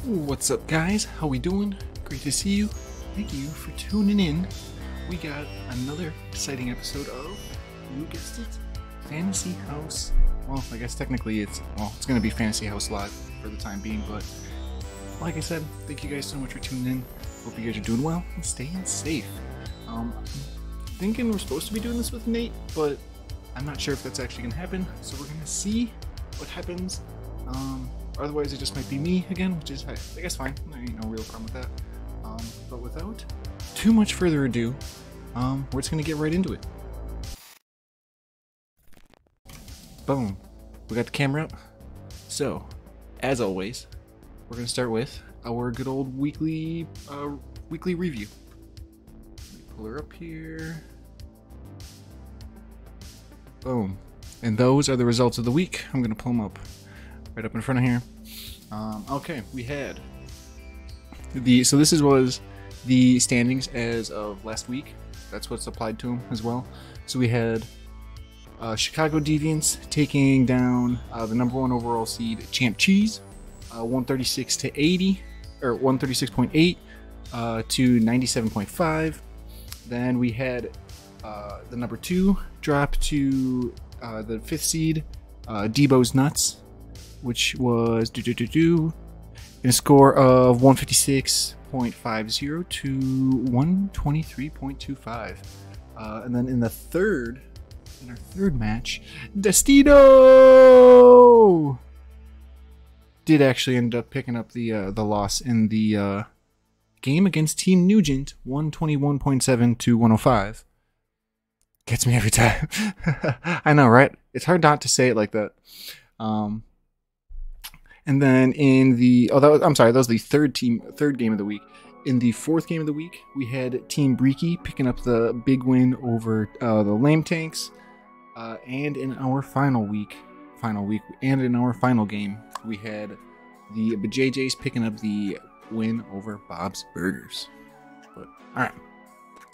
What's up, guys? How we doing? Great to see you. Thank you for tuning in. We got another exciting episode of, you guessed it, Fantasy Haus. Well, I guess technically it's going to be Fantasy Haus Live for the time being, but like I said, thank you guys so much for tuning in. Hope you guys are doing well and staying safe. Thinking we're supposed to be doing this with Nate, but I'm not sure if that's actually going to happen, so we're going to see what happens. Otherwise, it just might be me again, which is, I guess, fine. There ain't no real problem with that. But without too much further ado, we're just going to get right into it. Boom. We got the camera up. So, as always, we're going to start with our good old weekly review. Let me pull her up here. Boom. And those are the results of the week. I'm going to pull them up right up in front of here. Okay, we had so this was the standings as of last week. That's what's applied to them as well. So we had Chicago Deviants taking down the number 1 overall seed Champ Cheese, 136 to 80, or 136.8 to 97.5. Then we had the number 2 drop to the 5th seed Debo's Nuts, which was in a score of 156.50 to 123.25. And then in our third match, Destino did actually end up picking up the loss in the game against Team Nugent, 121.7 to 105. Gets me every time. I know, right? It's hard not to say it like that. And then in the that was the third game of the week. In the 4th game of the week, we had Team Breaky picking up the big win over the Lame Tanks. And in our final game, we had the JJs picking up the win over Bob's Burgers. But all right,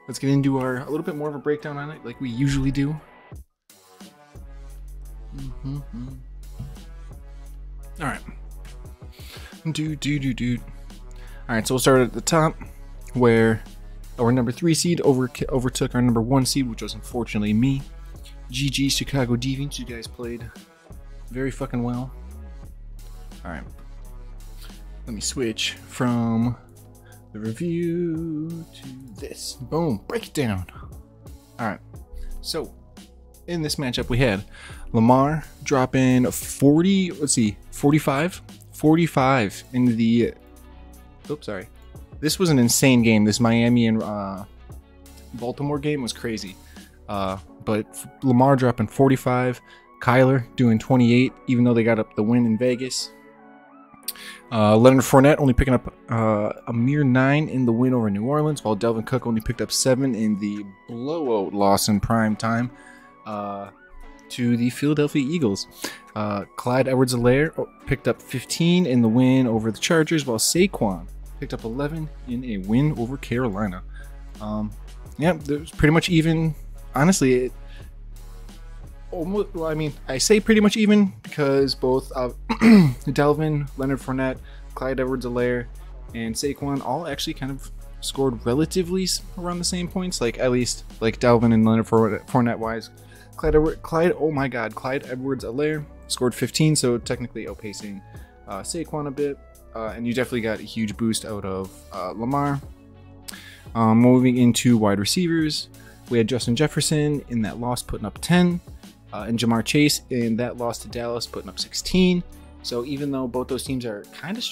let's get into a little bit more of a breakdown on it, like we usually do. All right. Alright, so we'll start at the top, where our number 3 seed overtook our number 1 seed, which was unfortunately me. GG Chicago Deviants, you guys played very fucking well. Alright, let me switch from the review to this. Boom, break it down. Alright, so in this matchup we had Lamar dropping 45 in the... Oops, sorry. This was an insane game. This Miami and Baltimore game was crazy. But Lamar dropping 45. Kyler doing 28, even though they got up the win in Vegas. Leonard Fournette only picking up a mere 9 in the win over New Orleans, while Dalvin Cook only picked up 7 in the blowout loss in prime time to the Philadelphia Eagles. Clyde Edwards-Helaire picked up 15 in the win over the Chargers, while Saquon picked up 11 in a win over Carolina. Yeah, there's pretty much even. Honestly, I say pretty much even because both Dalvin, Leonard Fournette, Clyde Edwards-Helaire, and Saquon all actually kind of scored relatively around the same points. Like at least like Dalvin and Leonard Fournette wise. Clyde Edwards-Helaire scored 15, so technically outpacing Saquon a bit. And you definitely got a huge boost out of Lamar. Moving into wide receivers, we had Justin Jefferson in that loss putting up 10, and Jamar Chase in that loss to Dallas putting up 16. So even though both those teams are kind of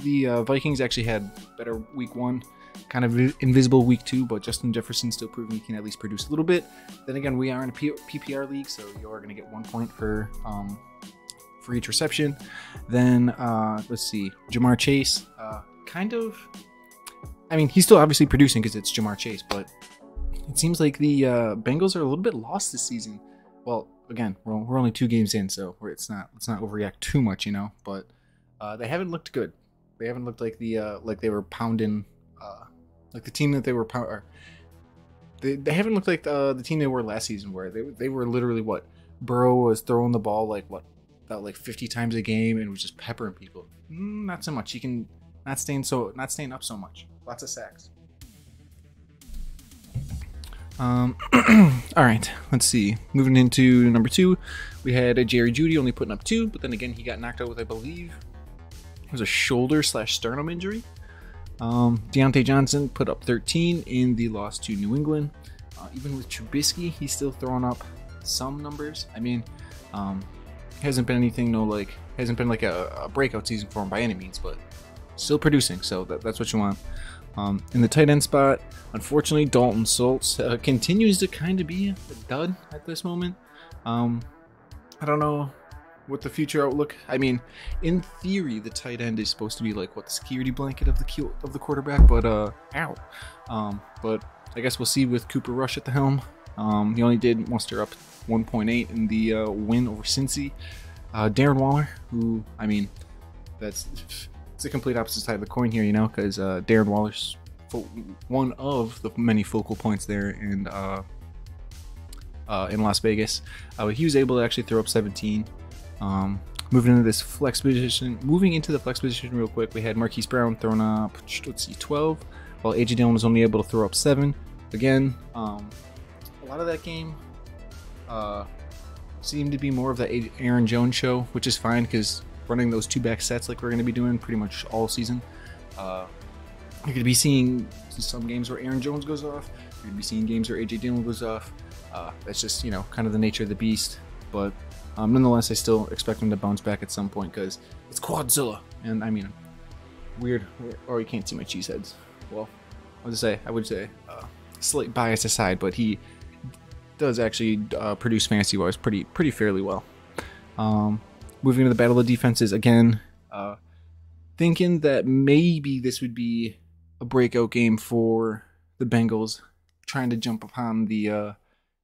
the Vikings actually had better week 1. Kind of invisible week 2, but Justin Jefferson still proving he can at least produce a little bit. Then again, we are in a PPR league, so you are going to get 1 point for each reception. Then let's see, Jamar Chase, he's still obviously producing because it's Jamar Chase, but it seems like the Bengals are a little bit lost this season. Well, again, we're only 2 games in, so let's not overreact too much, But they haven't looked good. They haven't looked like like they were pounding. Like the team that they were they haven't looked like the team they were last season, where they were literally what Burrow was throwing the ball like about like 50 times a game and was just peppering people. Not so much. He can not staying up so much. Lots of sacks. All right, let's see. Moving into number 2, we had a Jerry Jeudy only putting up 2, but then again he got knocked out with, I believe, it was a shoulder/sternum injury. Deontay Johnson put up 13 in the loss to New England. Even with Trubisky, he's still throwing up some numbers. I mean, hasn't been anything hasn't been like a breakout season for him by any means, but still producing. So that's what you want. In the tight end spot, unfortunately, Dalton Schultz continues to kind of be a dud at this moment. I don't know what the future outlook. I mean, in theory, the tight end is supposed to be like the security blanket of the quarterback, but but I guess we'll see with Cooper Rush at the helm. He only did muster up 1.8 in the win over Cincy. Darren Waller, who, I mean, it's a complete opposite side of the coin here, you know, because Darren Waller's one of the many focal points there in Las Vegas. He was able to actually throw up 17. Moving into the flex position real quick, we had Marquise Brown throwing up, 12, while A.J. Dillon was only able to throw up 7. Again, a lot of that game seemed to be more of the Aaron Jones show, which is fine because running those 2-back sets like we're going to be doing pretty much all season, you're going to be seeing some games where Aaron Jones goes off, you're going to be seeing games where A.J. Dillon goes off. That's just, you know, kind of the nature of the beast, but nonetheless, I still expect him to bounce back at some point because it's Quadzilla. And I mean, weird, or you can't see my cheese heads. Well, I would say, slight bias aside, but he does actually produce fantasy-wise pretty fairly well. Moving to the battle of defenses again, thinking that maybe this would be a breakout game for the Bengals, trying to jump upon the,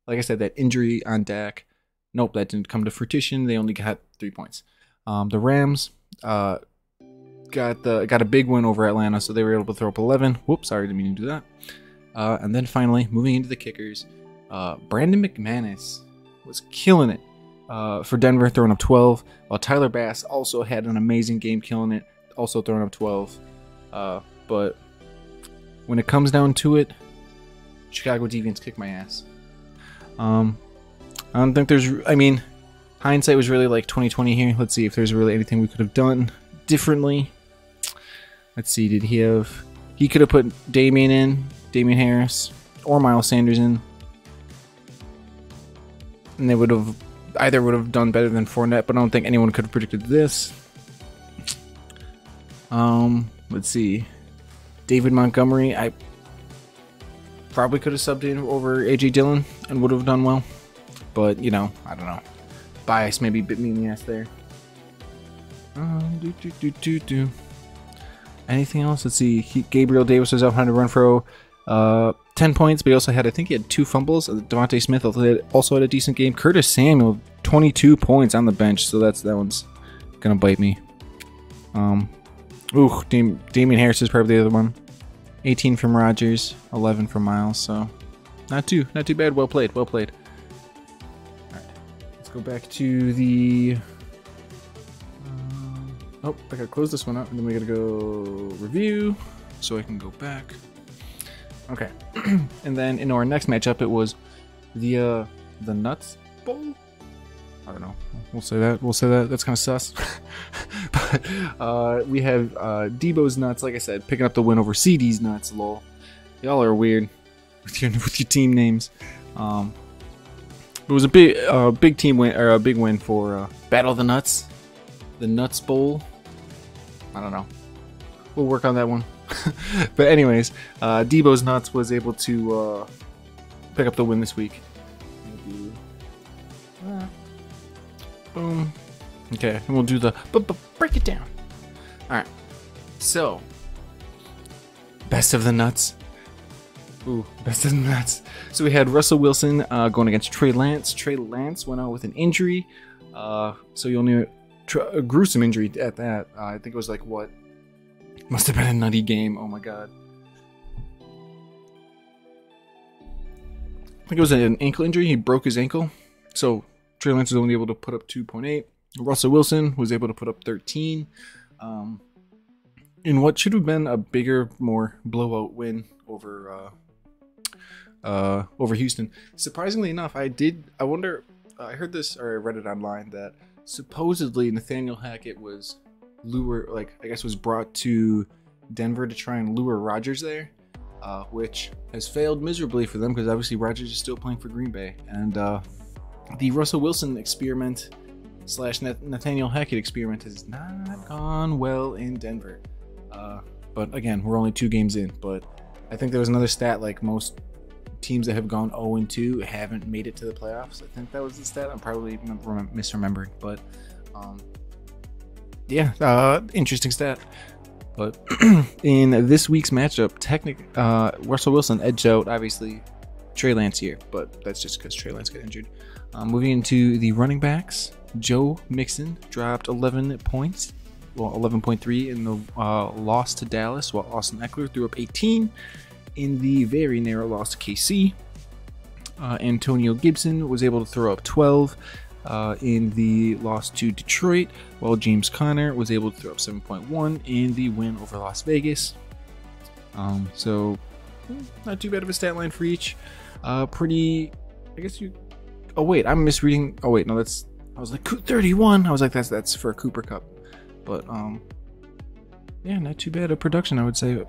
like I said, that injury on Dak. Nope, that didn't come to fruition. They only got 3 points. The Rams got a big win over Atlanta, so they were able to throw up 11. Whoops, sorry, didn't mean to do that. And then finally, moving into the kickers, Brandon McManus was killing it for Denver, throwing up 12, while Tyler Bass also had an amazing game, killing it, also throwing up 12. But when it comes down to it, Chicago Deviants kick my ass. I don't think hindsight was really like 2020 here. Let's see if there's really anything we could have done differently. Let's see, he could have put Damian Harris, or Miles Sanders in, and they would have done better than Fournette, but I don't think anyone could have predicted this. Let's see, David Montgomery, I probably could have subbed in over A.J. Dillon and would have done well. But, you know, I don't know. Bias maybe bit me in the ass there. Anything else? Let's see. Gabriel Davis was out on a run for 10 points, but he also had, I think he had 2 fumbles. Devontae Smith also had a decent game. Curtis Samuel, 22 points on the bench, so that one's going to bite me. Damian Harris is probably the other one. 18 from Rodgers, 11 from Miles, so not too bad. Well played. Go back to the I gotta close this one up and then we gotta go review so I can go back. Okay. And then in our next matchup, it was the Nuts Bowl. I don't know. We'll say that. That's kind of sus. But we have Debo's Nuts, like I said, picking up the win over CD's Nuts. Lol. Y'all are weird with your team names. It was a big team win, or a big win for Battle of the Nuts, the Nuts Bowl. I don't know. We'll work on that one. But anyways, Debo's Nuts was able to pick up the win this week. Boom. Okay, and we'll do the break it down. All right. So, best of the Nuts. Ooh, best of the Nuts. So we had Russell Wilson going against Trey Lance. Trey Lance went out with an injury. So you only a gruesome injury at that. I think it was like what? Must have been a nutty game. Oh my god. I think it was an ankle injury. He broke his ankle. So Trey Lance was only able to put up 2.8. Russell Wilson was able to put up 13 in what should have been a bigger, more blowout win over Houston. Surprisingly enough, I heard this, or I read it online, that supposedly Nathaniel Hackett was was brought to Denver to try and lure Rodgers there, which has failed miserably for them because obviously Rodgers is still playing for Green Bay, and the Russell Wilson experiment / Nathaniel Hackett experiment has not gone well in Denver. But again, we're only 2 games in, but I think there was another stat like most teams that have gone 0-2 haven't made it to the playoffs. I think that was the stat. I'm probably misremembering, but interesting stat. But in this week's matchup, Russell Wilson edged out obviously Trey Lance here, but that's just because Trey Lance got injured. Moving into the running backs, Joe Mixon dropped 11 points. Well, 11.3 in the loss to Dallas, while Austin Eckler threw up 18 in the very narrow loss to KC. Antonio Gibson was able to throw up 12 in the loss to Detroit, while James Conner was able to throw up 7.1 in the win over Las Vegas. So not too bad of a stat line for each. Oh wait, I'm misreading. Oh wait, no, I was like 31. I was like, that's for a Cooper Cup. But yeah, not too bad of production, I would say.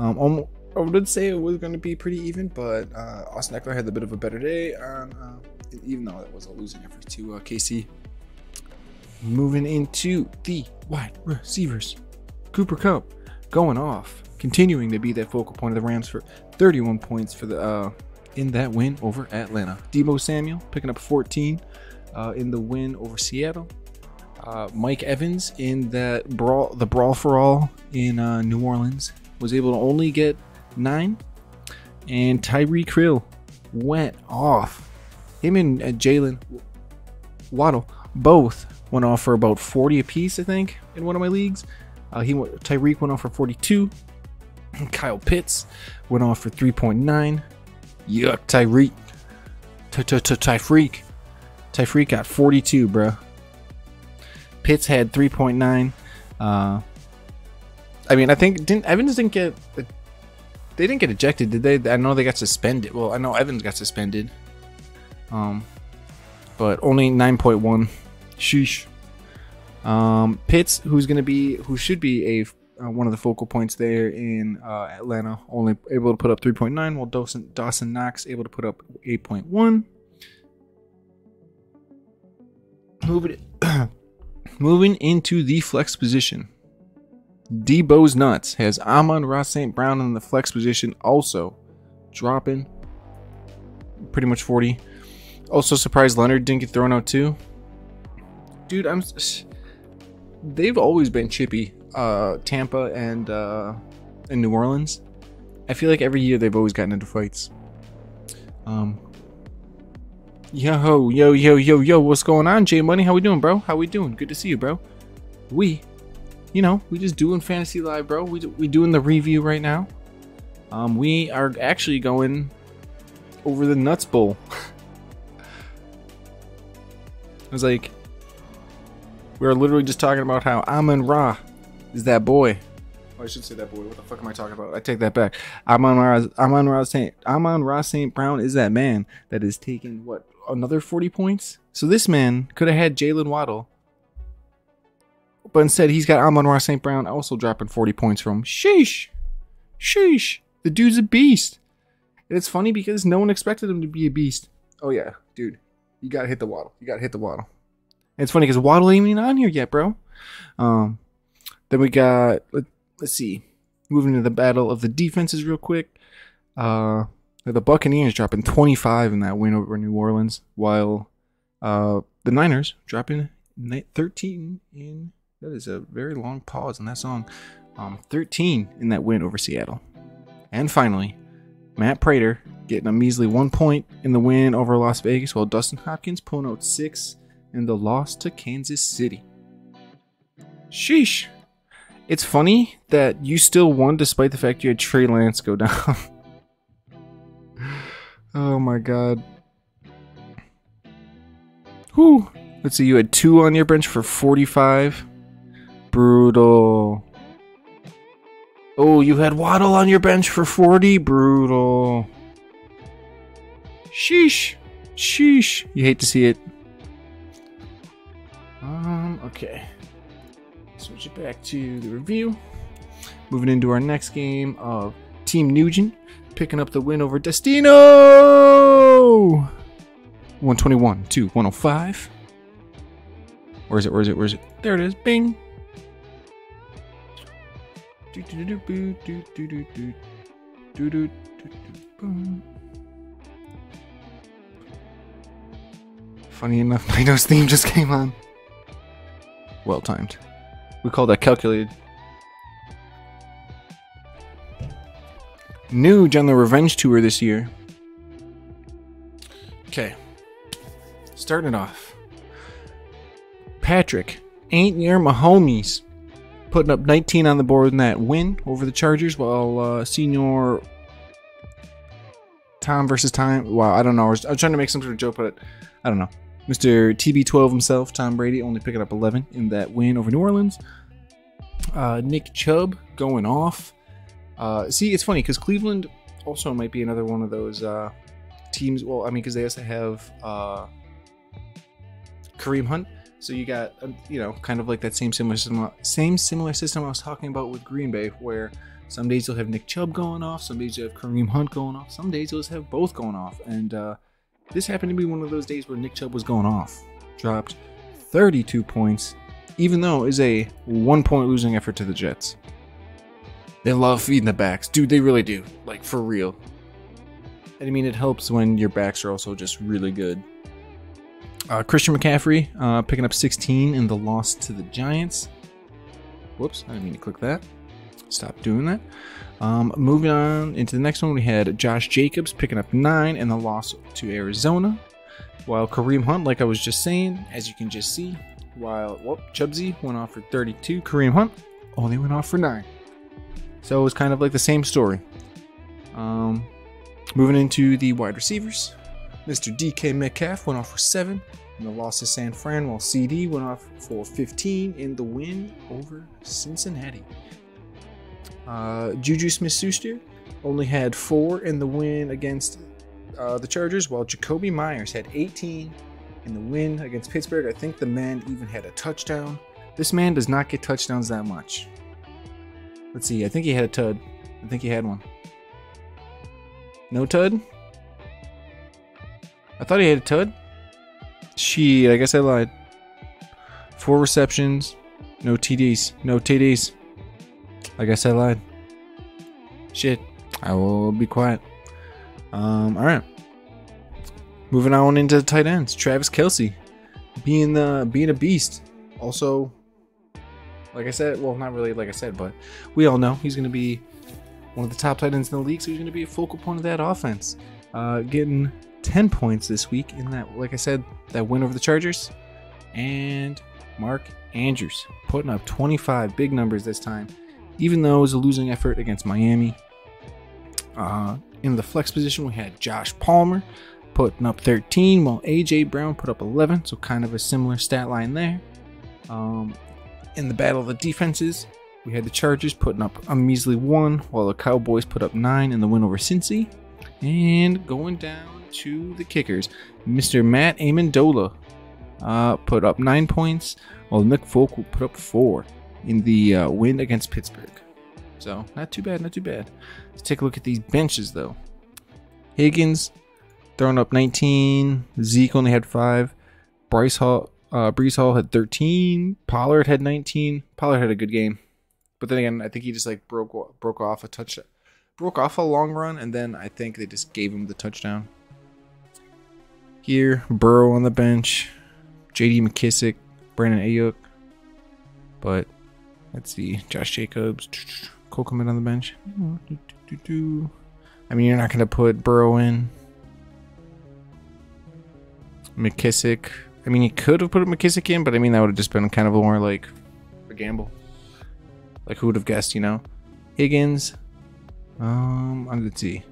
I would say it was going to be pretty even, but Austin Eckler had a bit of a better day on, even though it was a losing effort to KC. Moving into the wide receivers, Cooper Kupp going off, continuing to be that focal point of the Rams for 31 points for the in that win over Atlanta. Deebo Samuel picking up 14 in the win over Seattle. Mike Evans in the brawl for all in New Orleans was able to only get 9, and Tyreek Hill went off. Him and Jalen Waddle both went off for about 40 apiece, I think, in one of my leagues. Tyreek went off for 42. Kyle Pitts went off for 3.9. Yuck, Tyreek. Tyreek got 42, bro. Pitts had 3.9. I mean, I think Evans didn't get. They didn't get ejected, did they? I know they got suspended. Well, I know Evans got suspended. But only 9.1. Sheesh. Pitts, who should be one of the focal points there in Atlanta, only able to put up 3.9, while Dawson Knox able to put up 8.1. Moving into the flex position, Debo's nuts has Amon-Ra St. Brown in the flex position, also dropping pretty much 40. Also surprised Leonard didn't get thrown out too. Dude, they've always been chippy. Tampa and New Orleans. I feel like every year they've always gotten into fights. Yo, what's going on, J Money? How we doing, bro? How we doing? Good to see you, bro. We just doing Fantasy Live, bro. We doing the review right now. We are actually going over the Nuts Bowl. I was like, we were literally just talking about how Amon-Ra is that boy. Oh, I should say that boy. What the fuck am I talking about? I take that back. Amon-Ra St. Brown is that man that is taking another 40 points. So this man could have had Jalen Waddle, but instead he's got Amon-Ra St. Brown also dropping 40 points from. Sheesh. The dude's a beast. And it's funny because no one expected him to be a beast. Oh yeah, dude, you gotta hit the Waddle. And it's funny because Waddle ain't even on here yet, bro. Then we got, let's see, moving to the battle of the defenses real quick. The Buccaneers dropping 25 in that win over New Orleans, while the Niners dropping 13 in. That is a very long pause in that song. 13 in that win over Seattle. And finally, Matt Prater getting a measly 1 point in the win over Las Vegas, while Dustin Hopkins pulling out 6 in the loss to Kansas City. Sheesh. It's funny that you still won despite the fact you had Trey Lance go down. Oh my god. Whew. Let's see, you had 2 on your bench for 45. Brutal. Oh, you had Waddle on your bench for 40. Brutal. Sheesh. Sheesh. You hate to see it. Okay. Switch it back to the review. Moving into our next game of Team Nuge picking up the win over Destino. 121 to 105. Where is it? Where is it? Where is it? There it is. Bing. Funny enough, Naito's theme just came on. Well timed. We call that calculated. Nuge on the revenge tour this year. Okay. Starting it off. Patrick, ain't near my homies. Putting up 19 on the board in that win over the Chargers, while Senior Tom versus Time. Wow, I don't know. I was trying to make some sort of joke, but I don't know. Mr. TB12 himself, Tom Brady, only picking up 11 in that win over New Orleans. Nick Chubb going off. See, it's funny because Cleveland also might be another one of those teams. Well, I mean, because they also have Kareem Hunt. So you got, you know, kind of like that same similar system I was talking about with Green Bay, where some days you'll have Nick Chubb going off, some days you have Kareem Hunt going off, some days you'll just have both going off. And this happened to be one of those days where Nick Chubb was going off. Dropped 32 points, even though it was a 1-point losing effort to the Jets. They love feeding the backs. Dude, they really do. Like, for real. And I mean, it helps when your backs are also just really good. Christian McCaffrey picking up 16 in the loss to the Giants. Whoops, I didn't mean to click that. Stop doing that. Moving on into the next one, we had Josh Jacobs picking up 9 in the loss to Arizona. While Kareem Hunt, like I was just saying, as you can just see, while Chubbsy went off for 32, Kareem Hunt only went off for 9. So it was kind of like the same story. Moving into the wide receivers, Mr. DK Metcalf went off for 7 in the loss to San Fran, while CD went off for 15 in the win over Cincinnati. Juju Smith-Schuster only had 4 in the win against the Chargers, while Jacoby Myers had 18 in the win against Pittsburgh. I think the man even had a touchdown. This man does not get touchdowns that much. Let's see, I think he had a tud. I think he had one. No tud? I thought he had a tud. Shit, I guess I lied. 4 receptions, no TDs. No TDs. I guess I lied. Shit, I will be quiet. Alright. Moving on into the tight ends. Travis Kelce being a beast. Also, like I said, well, not really like I said, but we all know he's going to be one of the top tight ends in the league, so he's going to be a focal point of that offense. Getting 10 points this week in that, like I said, that win over the Chargers. And Mark Andrews putting up 25 big numbers this time, even though it was a losing effort against Miami. In the flex position, we had Josh Palmer putting up 13, while AJ Brown put up 11, so kind of a similar stat line there. In the battle of the defenses, we had the Chargers putting up a measly 1, while the Cowboys put up 9 in the win over Cincy. And going down to the kickers, Mr. Matt Amendola put up 9 points, while Nick Folk put up 4 in the win against Pittsburgh. So, not too bad, not too bad. Let's take a look at these benches, though. Higgins throwing up 19. Zeke only had 5. Brees Hall had 13. Pollard had 19. Pollard had a good game. But then again, I think he just like broke off a touchdown. Broke off a long run, and then I think they just gave him the touchdown. Here, Burrow on the bench. J.D. McKissick. Brandon Ayuk. But, let's see. Josh Jacobs. Cole Kmet on the bench. I mean, you're not going to put Burrow in. McKissick. I mean, you could have put McKissick in, but I mean, that would have just been kind of more like a gamble. Like, who would have guessed, you know? Higgins. Let's see.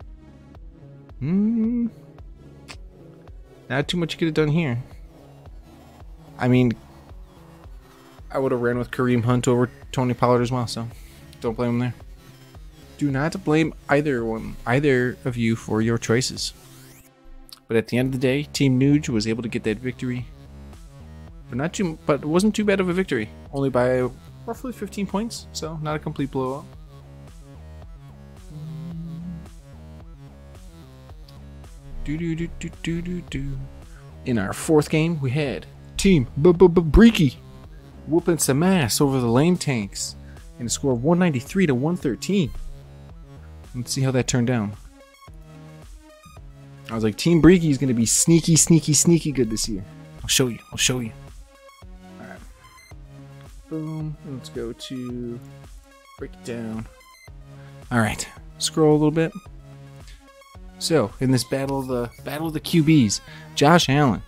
Not too much you could have done here. I mean, I would have ran with Kareem Hunt over Tony Pollard as well, so don't blame him there. Do not blame either of you for your choices. But at the end of the day, Team Nuge was able to get that victory. But it wasn't too bad of a victory. Only by roughly 15 points, so not a complete blowout. In our fourth game, we had Team BTbruh whooping some ass over the lame tanks in a score of 193 to 113. Let's see how that turned down. I was like, Team Breaky is going to be sneaky good this year. I'll show you. Alright. Boom. Let's go to break it down. Alright. Scroll a little bit. So, in this battle of the QBs, Josh Allen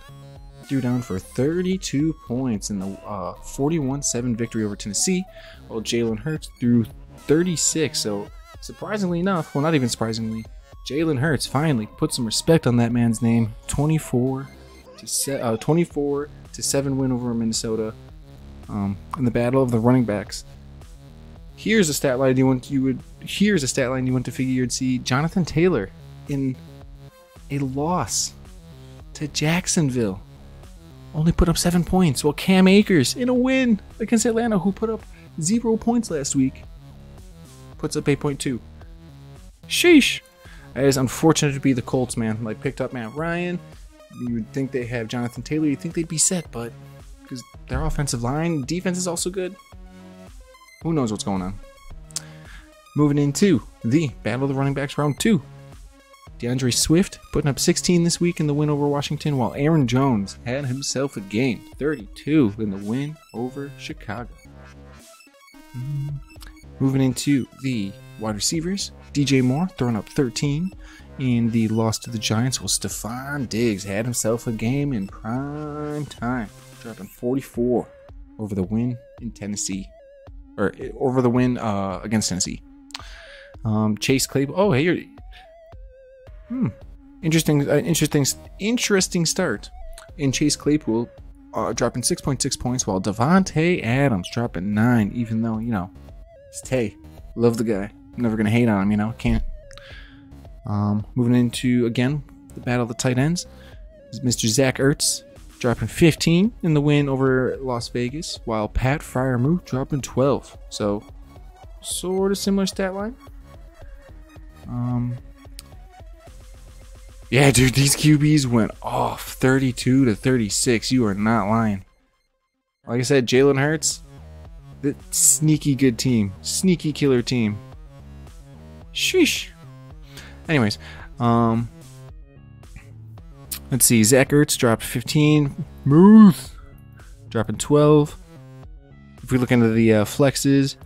threw down for 32 points in the 41-7 victory over Tennessee, while Jalen Hurts threw 36. So, surprisingly enough, well, not even surprisingly, Jalen Hurts finally put some respect on that man's name. 24 to 7 win over Minnesota in the battle of the running backs. Here's a stat line you want to figure you'd see. Jonathan Taylor in a loss to Jacksonville only put up 7 points, while Cam Akers in a win against Atlanta, who put up 0 points last week, puts up 8.2. Sheesh. That is unfortunate to be the Colts, man. Like, picked up Matt Ryan. You would think they have Jonathan Taylor. You'd think they'd be set, but because their offensive line, defense is also good. Who knows what's going on? Moving into the Battle of the Running Backs Round 2. DeAndre Swift putting up 16 this week in the win over Washington, while Aaron Jones had himself a game. 32 in the win over Chicago. Moving into the wide receivers. DJ Moore throwing up 13 in the loss to the Giants, while Stephon Diggs had himself a game in prime time, dropping 44 over the win in Tennessee, or over the win against Tennessee. Chase Claypool. Oh, hey, interesting start in Chase Claypool, dropping 6.6 points, while Devontae Adams dropping 9. Even though, you know, it's Tay, love the guy. I'm never gonna hate on him, you know, can't. Moving into, again, the battle of the tight ends is Mr. Zach Ertz dropping 15 in the win over Las Vegas, while Pat Freiermuth dropping 12. So, sort of similar stat line. Yeah, dude, these QBs went off 32 to 36. You are not lying. Like I said, Jalen Hurts, the sneaky good team, sneaky killer team. Sheesh. Anyways, let's see. Zach Ertz dropped 15. Muth dropping 12. If we look into the flexes,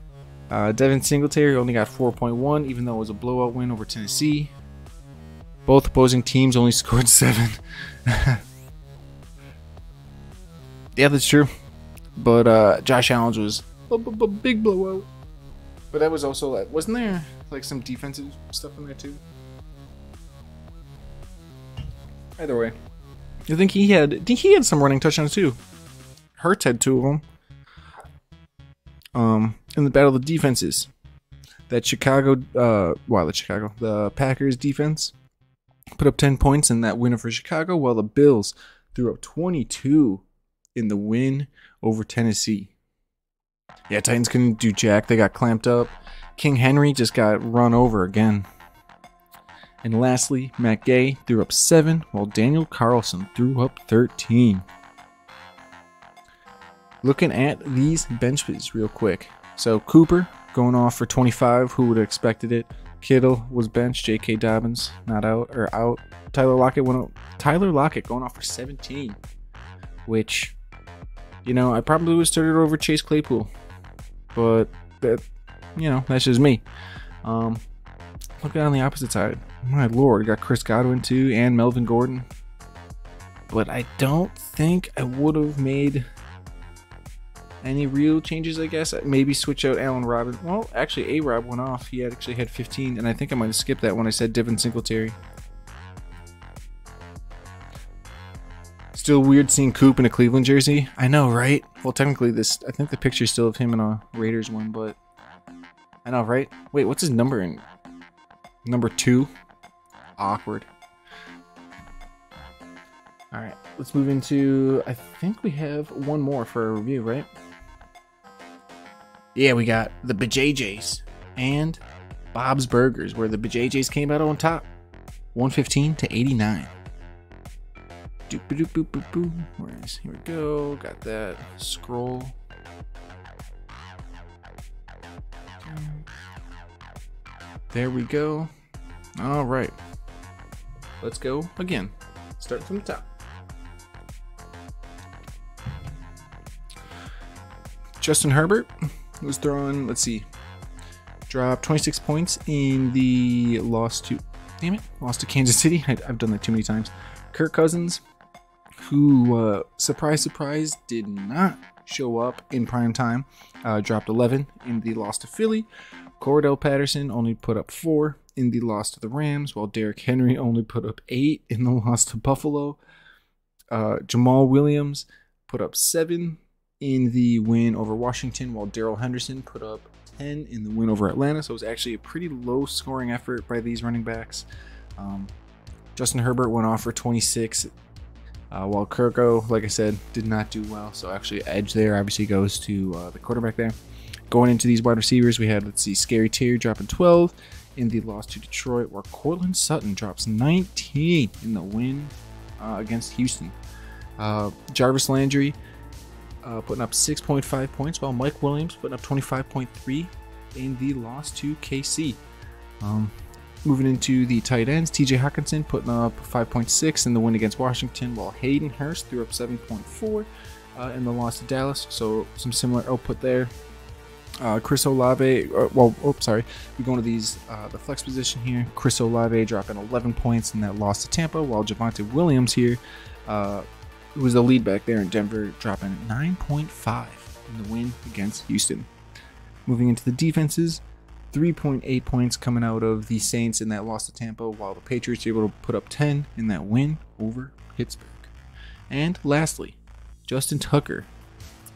Devin Singletary only got 4.1, even though it was a blowout win over Tennessee. Both opposing teams only scored 7. Yeah, that's true. But Josh Allen's was a big blowout. But that was also, wasn't there like some defensive stuff in there too? Either way, I think he had some running touchdowns too. Hurts had 2 of them. In the battle of the defenses, the Packers defense put up 10 points in that win for Chicago, while the Bills threw up 22 in the win over Tennessee. Yeah, Titans couldn't do jack. They got clamped up. King Henry just got run over again. And lastly, Matt Gay threw up 7, while Daniel Carlson threw up 13. Looking at these benches real quick. So Cooper going off for 25. Who would have expected it? Kittle was benched. J.K. Dobbins not out or out. Tyler Lockett went out. Tyler Lockett going off for 17, which, you know, I probably would have started over Chase Claypool, but that, you know, that's just me. Look on the opposite side. My lord, got Chris Godwin too and Melvin Gordon, but I don't think I would have made any real changes. I guess maybe switch out Allen Robinson. Well, actually, A-Rob went off. He actually had 15, and I think I might have skipped that when I said Devin Singletary. Still weird seeing Coop in a Cleveland jersey. I know, right? Well, technically, I think the picture's still of him in a Raiders one, but I know, right? Wait, what's his number in? Number 2? Awkward. All right, let's move into. I think we have one more for a review, right? Yeah, we got the BJJs and Bob's Burgers, where the BJJs came out on top, 115 to 89. Doop doop boop boop boop. Here we go. Got that scroll. There we go. All right. Let's go again. Start from the top. Justin Herbert was throwing, let's see, dropped 26 points in the loss to Kansas City. I've done that too many times. Kirk Cousins, who, surprise, surprise, did not show up in prime time, dropped 11 in the loss to Philly. Cordell Patterson only put up 4 in the loss to the Rams, while Derrick Henry only put up 8 in the loss to Buffalo. Jamal Williams put up 7 in the win over Washington, while Darrell Henderson put up 10 in the win over Atlanta. So it was actually a pretty low scoring effort by these running backs. Justin Herbert went off for 26, while Kirko, like I said, did not do well. So actually edge there obviously goes to the quarterback there. Going into these wide receivers, we had, let's see, Scary Terry dropping 12 in the loss to Detroit, while Cortland Sutton drops 19 in the win against Houston. Jarvis Landry putting up 6.5 points, while Mike Williams putting up 25.3 in the loss to KC. Moving into the tight ends, TJ Hawkinson putting up 5.6 in the win against Washington, while Hayden Hurst threw up 7.4 in the loss to Dallas. So some similar output there. Chris Olave, we go into these, the flex position here. Chris Olave dropping 11 points in that loss to Tampa, while Javonte Williams here, who was the lead back there in Denver, dropping 9.5 in the win against Houston. Moving into the defenses, 3.8 points coming out of the Saints in that loss to Tampa, while the Patriots were able to put up 10 in that win over Pittsburgh. And lastly, Justin Tucker,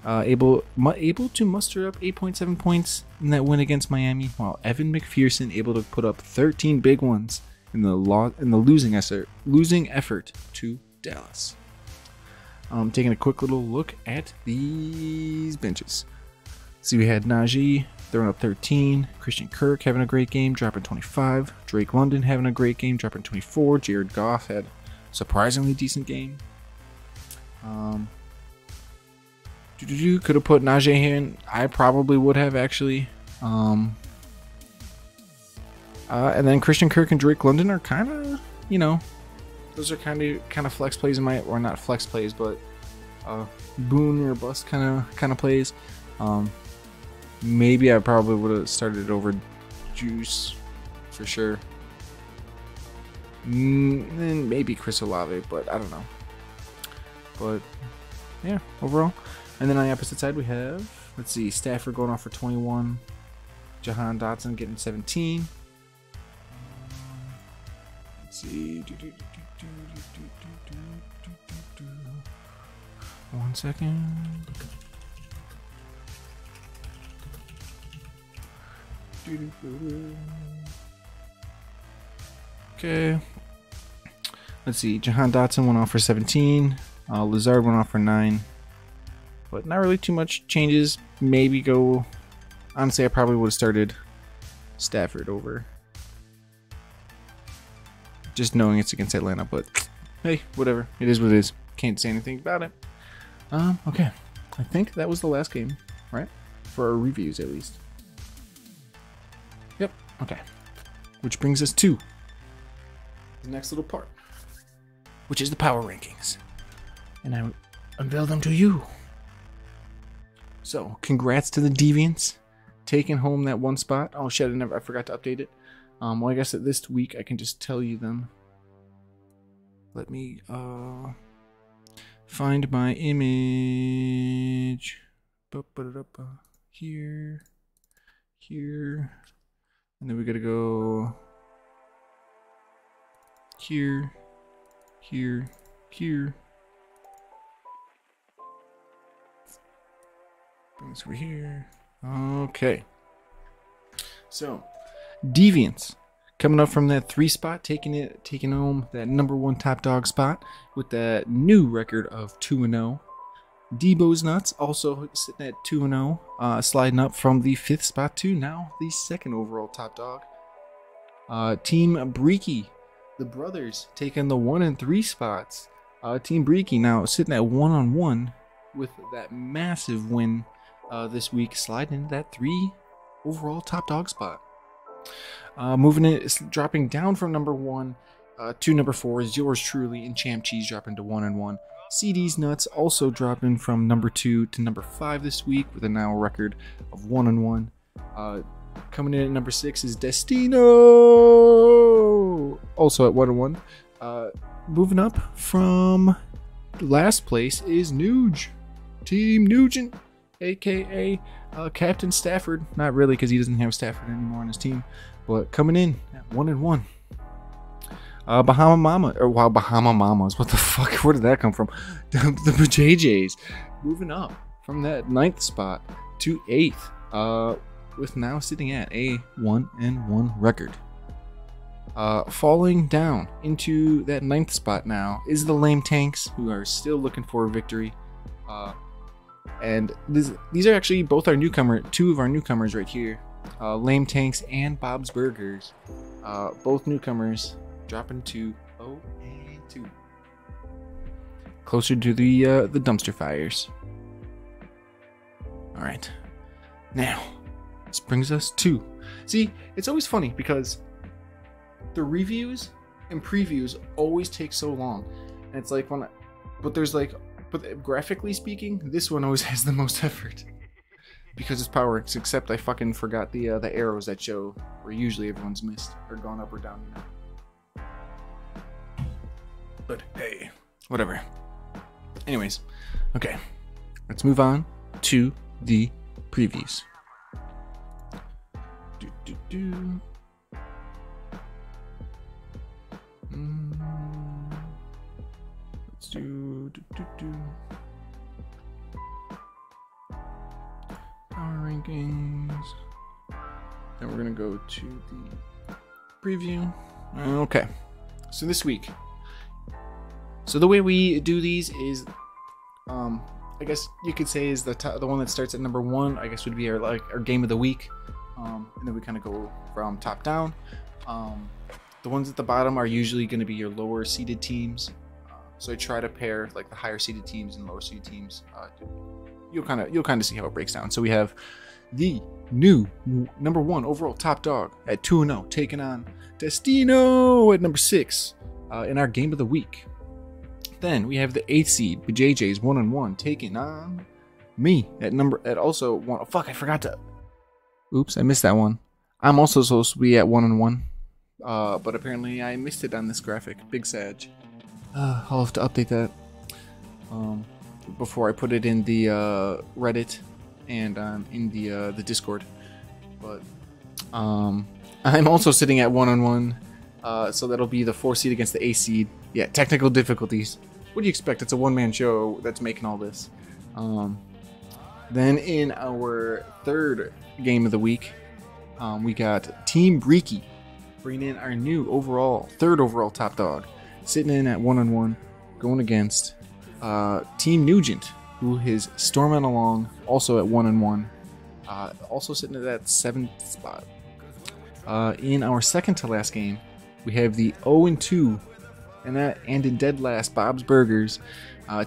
able to muster up 8.7 points in that win against Miami, while Evan McPherson able to put up 13 big ones in the losing effort to Dallas. Taking a quick little look at these benches. See, we had Najee throwing up 13, Christian Kirk having a great game, dropping 25, Drake London having a great game, dropping 24, Jared Goff had a surprisingly decent game. Could have put Najee in. I probably would have, actually. And then Christian Kirk and Drake London are kind of, those are kind of flex plays in my, or not flex plays, but boon or bust kind of plays. Maybe I probably would have started it over Juice for sure. And maybe Chris Olave, but I don't know. But yeah, overall. And then on the opposite side, we have, let's see, Stafford going off for 21. Jahan Dotson getting 17. Let's see. 1 second. Okay. Let's see. Jahan Dotson went off for 17. Lazard went off for 9. But not really too much changes. Maybe go. Honestly, I probably would have started Stafford over. Just knowing it's against Atlanta, but hey, whatever. It is what it is. Can't say anything about it. Okay. I think that was the last game, right? For our reviews, at least. Yep. Okay. Which brings us to the next little part, which is the power rankings. And I unveil them to you. So, congrats to the Deviants, taking home that one spot. Oh shit, I forgot to update it. Well, I guess that this week I can just tell you them. Let me find my image. Here, and then we gotta go here, bring this over here. Okay. So, Deviants coming up from that 3 spot, taking home that #1 top dog spot with that new record of 2-0. Debo's Nuts also sitting at 2-0, sliding up from the 5th spot to now the 2nd overall top dog. Team Breaky, the brothers, taking the 1 and 3 spots. Team Breaky now sitting at 1-1 with that massive win this week, sliding into that 3 overall top dog spot. Moving it, dropping down from #1 to #4 is yours truly, and Champ Cheese dropping to 1-1. CD's Nuts also dropping from #2 to #5 this week with a now record of 1-1. Coming in at #6 is Destino, also at 1-1. Moving up from last place is Nuge, Team Nugent, aka Captain Stafford. Not really, because he doesn't have Stafford anymore on his team, but coming in at 1-1. Bahama Mama, or wow, Bahama Mamas, what the fuck, where did that come from? The JJs moving up from that 9th spot to 8th, with now sitting at a 1-1 record. Falling down into that 9th spot now is the Lame Tanks, who are still looking for a victory. And these are actually both our two of our newcomers right here. Lame Tanks and Bob's Burgers. Both newcomers dropping to 0-2. Closer to the dumpster fires. Alright. Now, this brings us to... See, it's always funny because the reviews and previews always take so long. And it's like but graphically speaking, this one always has the most effort. Because it's Power X, except I fucking forgot the arrows that show where usually everyone's missed or gone up or down. But hey, whatever. Anyways, okay. Let's move on to the previews. Let's do power rankings. Then we're gonna go to the preview. Okay, so this week. So the way we do these is, I guess you could say is the one that starts at #1. I guess would be our game of the week, and then we kind of go from top down. The ones at the bottom are usually going to be your lower seeded teams. So I try to pair like the higher seeded teams and lower seeded teams. You'll kind of see how it breaks down. So we have the new #1 overall top dog at 2-0, taking on Destino at #6 in our game of the week. Then we have the 8th seed, BJJ's 1-1, taking on me at also 1. Oh, fuck, I forgot to. Oops, I missed that one. I'm also supposed to be at 1-1, but apparently I missed it on this graphic. Big Sag. I'll have to update that before I put it in the Reddit and in the Discord. But I'm also sitting at 1-1, so that'll be the 4 seed against the 8 seed. Yeah, technical difficulties. What do you expect? It's a one-man show that's making all this. Then in our 3rd game of the week, we got Team Breaky bringing in our new 3rd overall top dog, sitting in at 1-1, going against Team Nugent, who is storming along, also at 1-1, also sitting at that 7th spot. In our 2nd to last game, we have the 0-2, and in dead last, Bob's Burgers,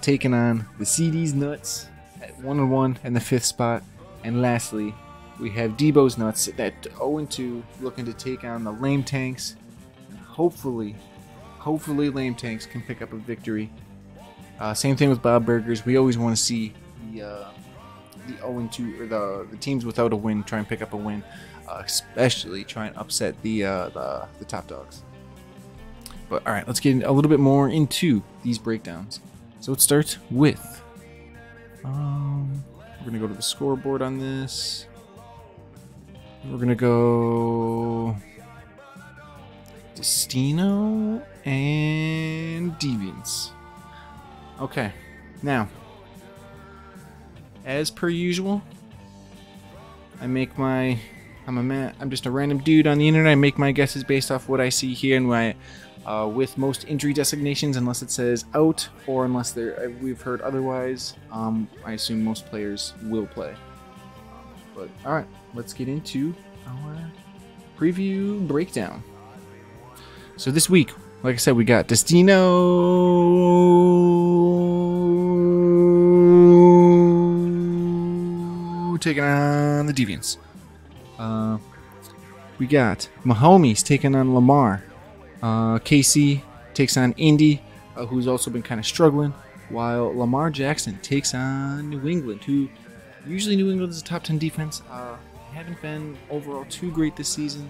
taking on the CD's Nuts at 1-1 and the 5th spot. And lastly, we have Debo's Nuts sitting at 0-2, looking to take on the Lame Tanks. And hopefully Lame Tanks can pick up a victory. Same thing with Bob Burgers. We always want to see the 0-2 or the teams without a win try and pick up a win, especially try and upset the top dogs. But all right, let's get a little bit more into these breakdowns. So it starts with we're gonna go to the scoreboard on this. We're gonna go Destino and Deviants. Okay, now as per usual, I'm just a random dude on the internet. I make my guesses based off what I see here and my with most injury designations, unless it says out or unless we've heard otherwise. I assume most players will play. But all right, let's get into our preview breakdown. So this week, like I said, we got Destino taking on the Deviants. We got Mahomes taking on Lamar. Casey takes on Indy, who's also been kind of struggling, while Lamar Jackson takes on New England, who usually New England is a top 10 defense. Haven't been overall too great this season.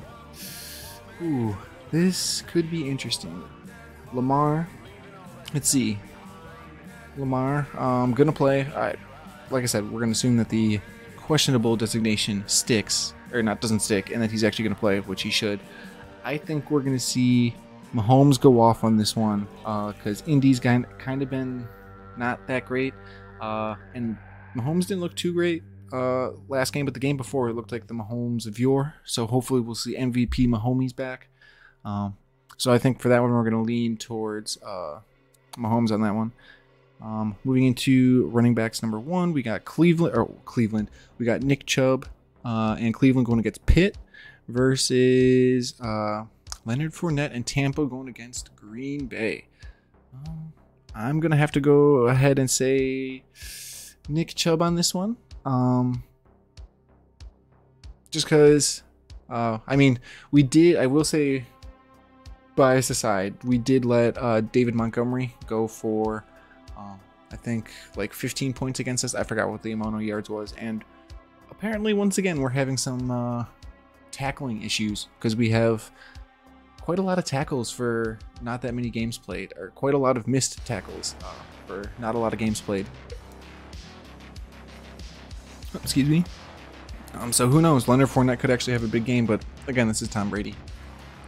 Ooh, this could be interesting. Lamar, let's see. Lamar, gonna play. Like I said, we're gonna assume that the questionable designation sticks, or doesn't stick, and that he's actually gonna play, which he should. I think we're gonna see Mahomes go off on this one, because Indy's kind of been not that great, and Mahomes didn't look too great last game, but the game before it looked like the Mahomes of yore. So hopefully we'll see MVP Mahomes back. So I think for that one we're going to lean towards Mahomes on that one. Moving into running backs number 1, we got Cleveland. We got Nick Chubb and Cleveland going against Pitt versus Leonard Fournette and Tampa going against Green Bay. I'm going to have to go ahead and say Nick Chubb on this one. Just because, I will say, bias aside, we did let David Montgomery go for, I think, like 15 points against us. I forgot what the amount of yards was. And apparently, once again, we're having some tackling issues because we have quite a lot of tackles for not that many games played, or quite a lot of missed tackles for not a lot of games played. Excuse me. So who knows? Leonard Fournette could actually have a big game, but again, this is Tom Brady.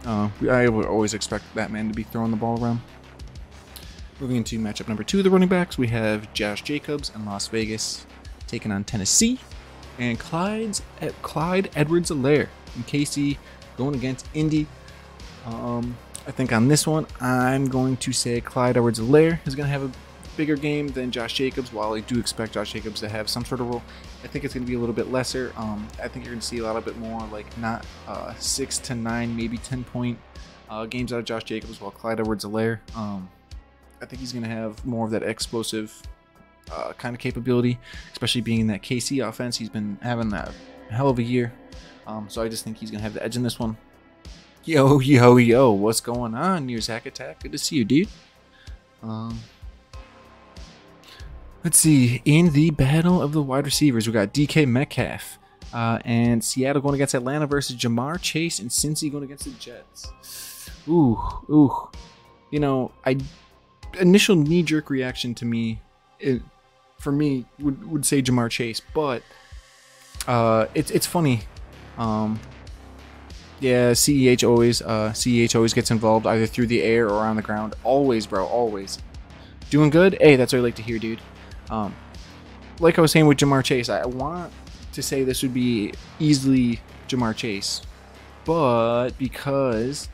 I would always expect that man to be throwing the ball around. Moving into matchup number 2 of the running backs, we have Josh Jacobs in Las Vegas taking on Tennessee, and Clyde Edwards-Helaire in KC going against Indy. I think on this one, I'm going to say Clyde Edwards-Helaire is going to have a bigger game than Josh Jacobs. While I do expect Josh Jacobs to have some sort of role, I think it's going to be a little bit lesser. I think you're going to see a little bit more like not 6 to 9, maybe 10 point games out of Josh Jacobs, while Clyde Edwards-Helaire, I think he's going to have more of that explosive kind of capability, especially being in that KC offense. He's been having that hell of a year. So I just think he's going to have the edge in this one. Yo, what's going on, Near Zack Attack? Good to see you, dude. Let's see. In the battle of the wide receivers, we got DK Metcalf and Seattle going against Atlanta versus Jamar Chase and Cincy going against the Jets. Ooh. Initial knee-jerk reaction to me, for me, would say Jamar Chase, but it's funny. Yeah, CEH always gets involved either through the air or on the ground. Always, bro, always. Doing good? Hey, that's what I like to hear, dude. Like I was saying with Jamar Chase, I want to say this would be easily Jamar Chase, but because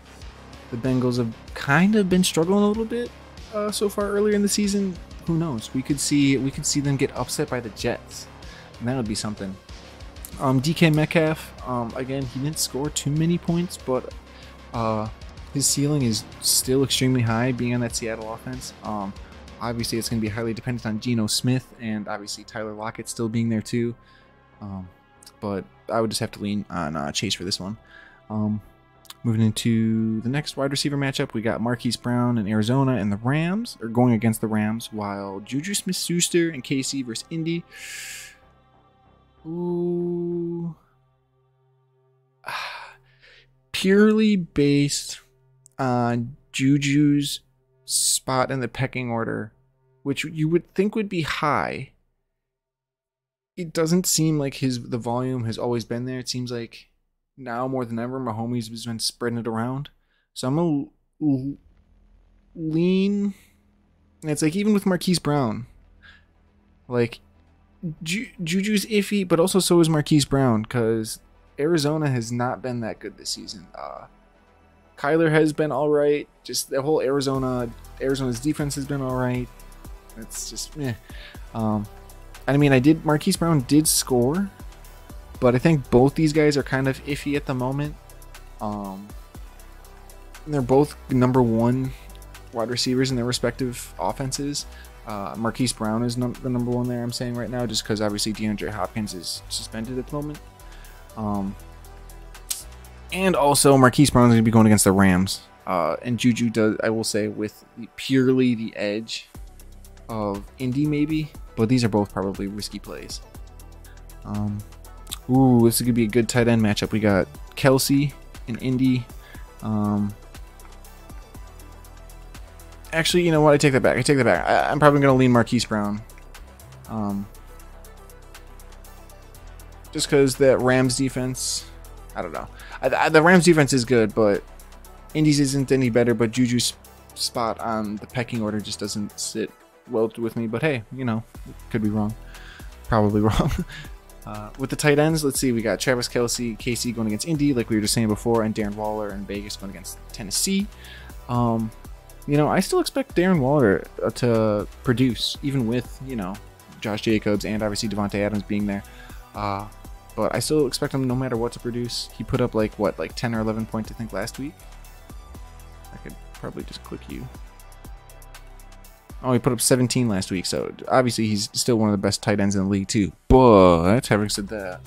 the Bengals have kind of been struggling a little bit so far earlier in the season, who knows? We could see them get upset by the Jets, and that would be something. DK Metcalf, again, he didn't score too many points, but his ceiling is still extremely high, being on that Seattle offense. Obviously, it's going to be highly dependent on Geno Smith, and obviously Tyler Lockett still being there too. But I would just have to lean on Chase for this one. Moving into the next wide receiver matchup, we got Marquise Brown in Arizona and the Rams, or going against the Rams, while Juju Smith-Schuster and KC versus Indy. Ooh. Purely based on Juju's spot in the pecking order, which you would think would be high, it doesn't seem like the volume has always been there. It seems like now more than ever, Mahomes has been spreading it around. So I'm gonna lean. And it's like even with Marquise Brown, like Juju's iffy, but also so is Marquise Brown, because Arizona has not been that good this season. Kyler has been all right. Just the whole Arizona's defense has been all right. It's just meh. I mean, Marquise Brown did score, but I think both these guys are kind of iffy at the moment. They're both #1 wide receivers in their respective offenses. Marquise Brown is the #1 there, I'm saying right now, just because obviously DeAndre Hopkins is suspended at the moment. And also Marquise Brown is going to be going against the Rams. And Juju does, I will say, with purely the edge of Indy maybe, but these are both probably risky plays. Ooh, this is going to be a good tight end matchup. We got Kelsey and Indy. Actually, you know what? I take that back. I'm probably going to lean Marquise Brown. Just because that Rams defense, I don't know. The Rams defense is good, but Indy's isn't any better. But Juju's spot on the pecking order just doesn't sit well with me. But hey, you know, could be wrong. Probably wrong. With the tight ends, let's see. We got Travis Kelsey, KC going against Indy, like we were just saying before, and Darren Waller and Vegas going against Tennessee. You know, I still expect Darren Waller to produce, even with, you know, Josh Jacobs and obviously Devontae Adams being there. But I still expect him no matter what to produce. He put up like 10 or 11 points, I think, last week. I could probably just click you. Oh, he put up 17 last week, so obviously he's still one of the best tight ends in the league too. But having said that,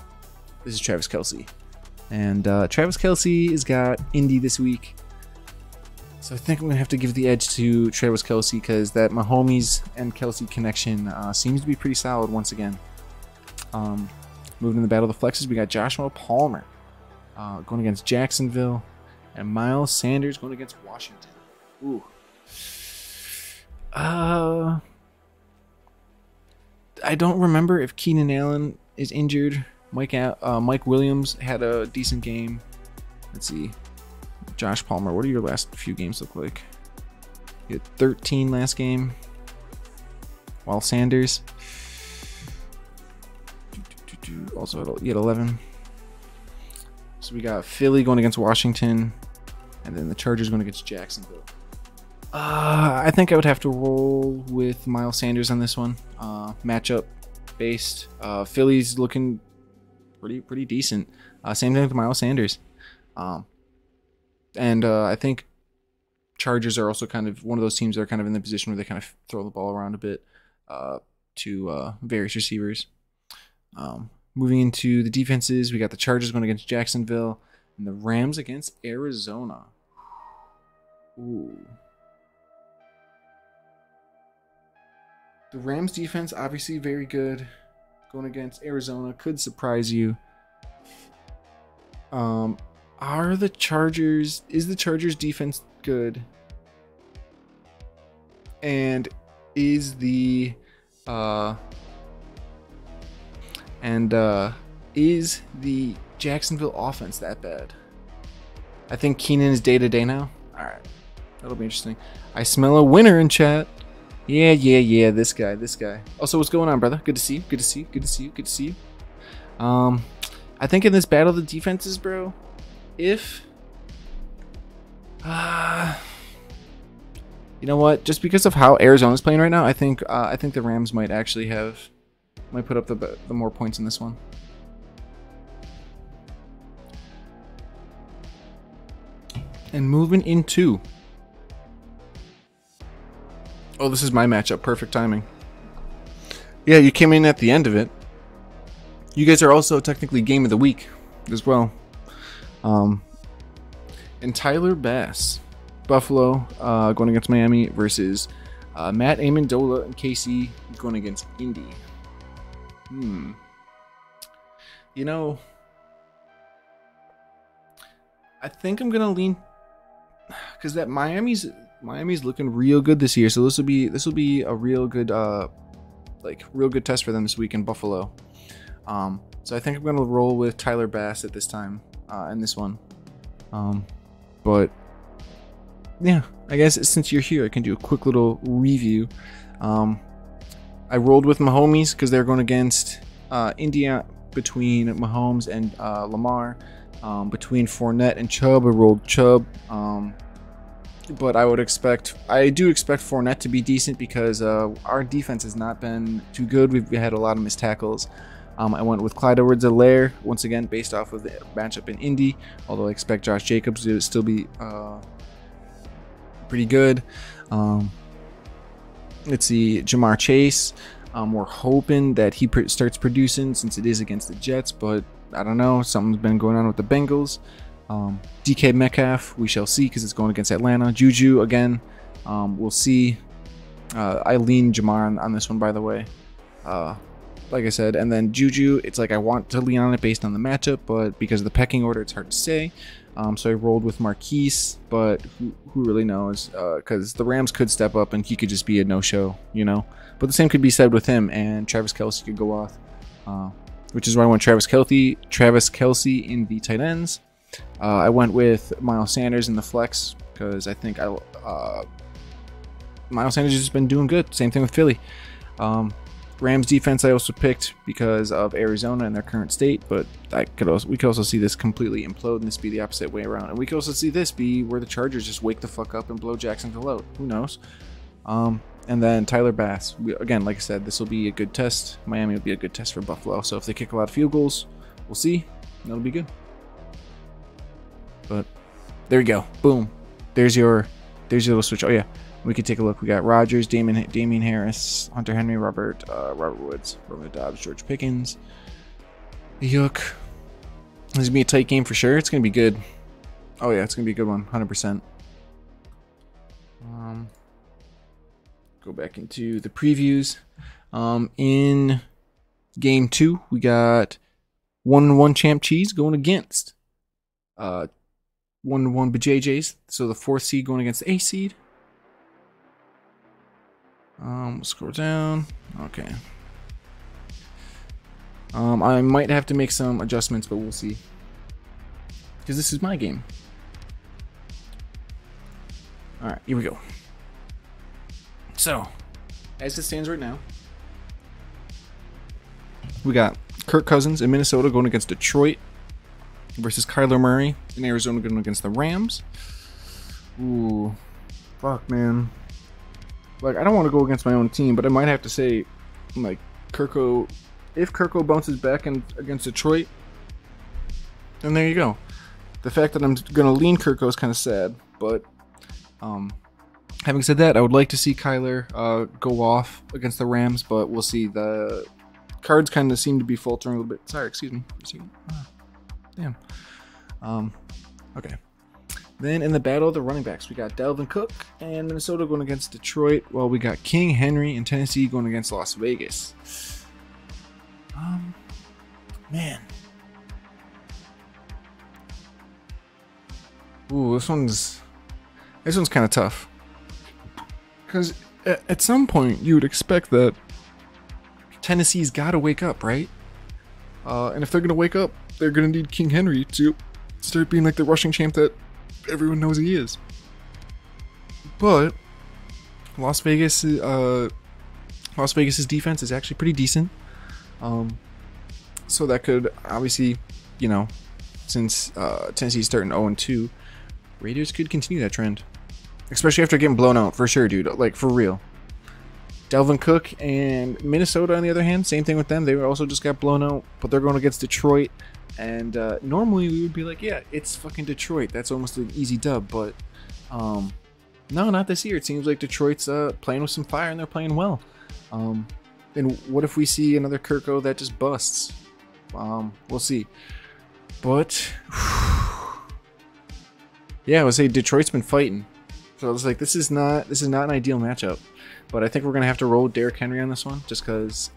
this is Travis Kelsey. And Travis Kelsey has got Indy this week. So I think I'm going to have to give the edge to Travis Kelsey because that Mahomes and Kelsey connection seems to be pretty solid once again. Moving in the battle of the flexes, we got Joshua Palmer going against Jacksonville and Miles Sanders going against Washington. Ooh. I don't remember if Keenan Allen is injured. Mike Williams had a decent game. Let's see. Josh Palmer, what do your last few games look like? You had 13 last game. While Sanders also had 11. So we got Philly going against Washington, and then the Chargers going against Jacksonville. I think I would have to roll with Miles Sanders on this one. Matchup based. Philly's looking pretty decent. Same thing with Miles Sanders. And I think Chargers are also kind of one of those teams that are kind of in the position where they kind of throw the ball around a bit to various receivers. Moving into the defenses, we got the Chargers going against Jacksonville and the Rams against Arizona. Ooh. The Rams defense, obviously very good. Going against Arizona could surprise you. Is the Chargers defense good? And is the Jacksonville offense that bad? I think Keenan is day to day now. All right, that'll be interesting. I smell a winner in chat. Yeah. This guy. Also, what's going on, brother? Good to see you. I think in this battle of the defenses, bro, if you know what, just because of how Arizona's playing right now, I think the Rams might actually put up the more points in this one. And moving into, oh, this is my matchup. Perfect timing. Yeah, you came in at the end of it. You guys are also technically game of the week as well. And Tyler Bass, Buffalo, going against Miami versus Matt Amendola and KC going against Indy. You know, I think I'm gonna lean because that Miami's looking real good this year. So this will be a real good real good test for them this week in Buffalo. So I think I'm gonna roll with Tyler Bass at this time in this one. But yeah, I guess since you're here, I can do a quick little review. I rolled with my homies because they're going against India between Mahomes and Lamar. Between Fournette and Chubb, I rolled Chubb. But I do expect Fournette to be decent because our defense has not been too good. We've had a lot of missed tackles. I went with Clyde Edwards-Helaire, once again, based off of the matchup in Indy, although I expect Josh Jacobs to still be pretty good. Let's see, Jamar Chase. We're hoping that he starts producing since it is against the Jets, but I don't know. Something's been going on with the Bengals. DK Metcalf, we shall see because it's going against Atlanta. Juju, again, we'll see. I lean Jamar on this one, by the way. Like I said, and then Juju, it's like I want to lean on it based on the matchup, but because of the pecking order, it's hard to say. So I rolled with Marquise, but who really knows? Because the Rams could step up and he could just be a no-show, you know? But the same could be said with him, and Travis Kelce could go off. Which is why I went Travis Kelce in the tight ends. I went with Miles Sanders in the flex because I think Miles Sanders has just been doing good. Same thing with Philly. Rams defense I also picked because of Arizona and their current state, but we could also see this completely implode and this be the opposite way around. And we could also see this be where the Chargers just wake the fuck up and blow Jacksonville out. Who knows? And then Tyler Bass. Again, like I said, this will be a good test. Miami will be a good test for Buffalo. So if they kick a lot of field goals, we'll see. That'll be good. But there you go. Boom. There's your little switch. Oh yeah. We could take a look. We got Rodgers, Damian Harris, Hunter Henry, Robert Woods, Romeo Doubs, George Pickens. Yuck. This is going to be a tight game for sure. It's going to be good. Oh, yeah. It's going to be a good one. 100%. Go back into the previews. In game 2, we got 1-1 Champ Cheese going against 1-1 BJJs. So the 4th seed going against the 8th seed. We'll scroll down. Okay. I might have to make some adjustments, but we'll see. Because this is my game. Alright, here we go. So, as it stands right now, we got Kirk Cousins in Minnesota going against Detroit versus Kyler Murray in Arizona going against the Rams. Ooh. Fuck, man. Like, I don't want to go against my own team, but I might have to say, like, if Kirko bounces back against Detroit, then there you go. The fact that I'm going to lean Kirko is kind of sad, but having said that, I would like to see Kyler go off against the Rams, but we'll see. The cards kind of seem to be faltering a little bit. Sorry, excuse me. Damn. Okay. Then in the battle of the running backs, we got Dalvin Cook and Minnesota going against Detroit, while we got King Henry and Tennessee going against Las Vegas. Man. Ooh, this one's kind of tough. Because at some point you would expect that Tennessee's got to wake up, right? And if they're going to wake up, they're going to need King Henry to start being like the rushing champ that everyone knows he is. But Las Vegas's defense is actually pretty decent. So that could obviously, you know, since Tennessee's starting 0-2, Raiders could continue that trend. Especially after getting blown out, for sure, dude. Like, for real. Dalvin Cook and Minnesota, on the other hand, same thing with them. They also just got blown out, but they're going against Detroit. And normally we would be like, yeah, it's fucking Detroit. That's almost an easy dub. But no, not this year. It seems like Detroit's playing with some fire, and they're playing well. And what if we see another Kirko that just busts? We'll see. But yeah, I would say Detroit's been fighting. So I was like, this is not an ideal matchup. But I think we're gonna have to roll with Derrick Henry on this one, just because.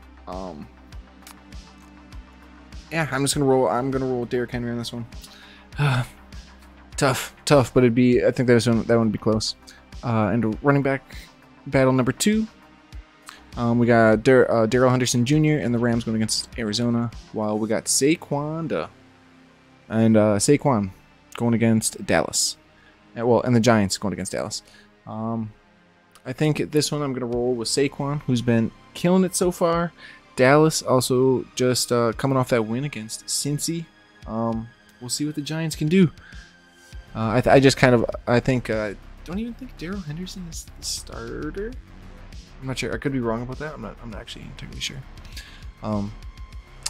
Yeah, I'm gonna roll with Derrick Henry on this one. Tough, but it'd be. I think that one would be close. And running back battle number 2. We got Darrell Henderson Jr. and the Rams going against Arizona, while we got Saquon going against Dallas. And the Giants going against Dallas. I think this one I'm going to roll with Saquon, who's been killing it so far. Dallas also just coming off that win against Cincy. We'll see what the Giants can do. I think don't even think Darrell Henderson is the starter. I'm not sure. I could be wrong about that. I'm not actually entirely sure.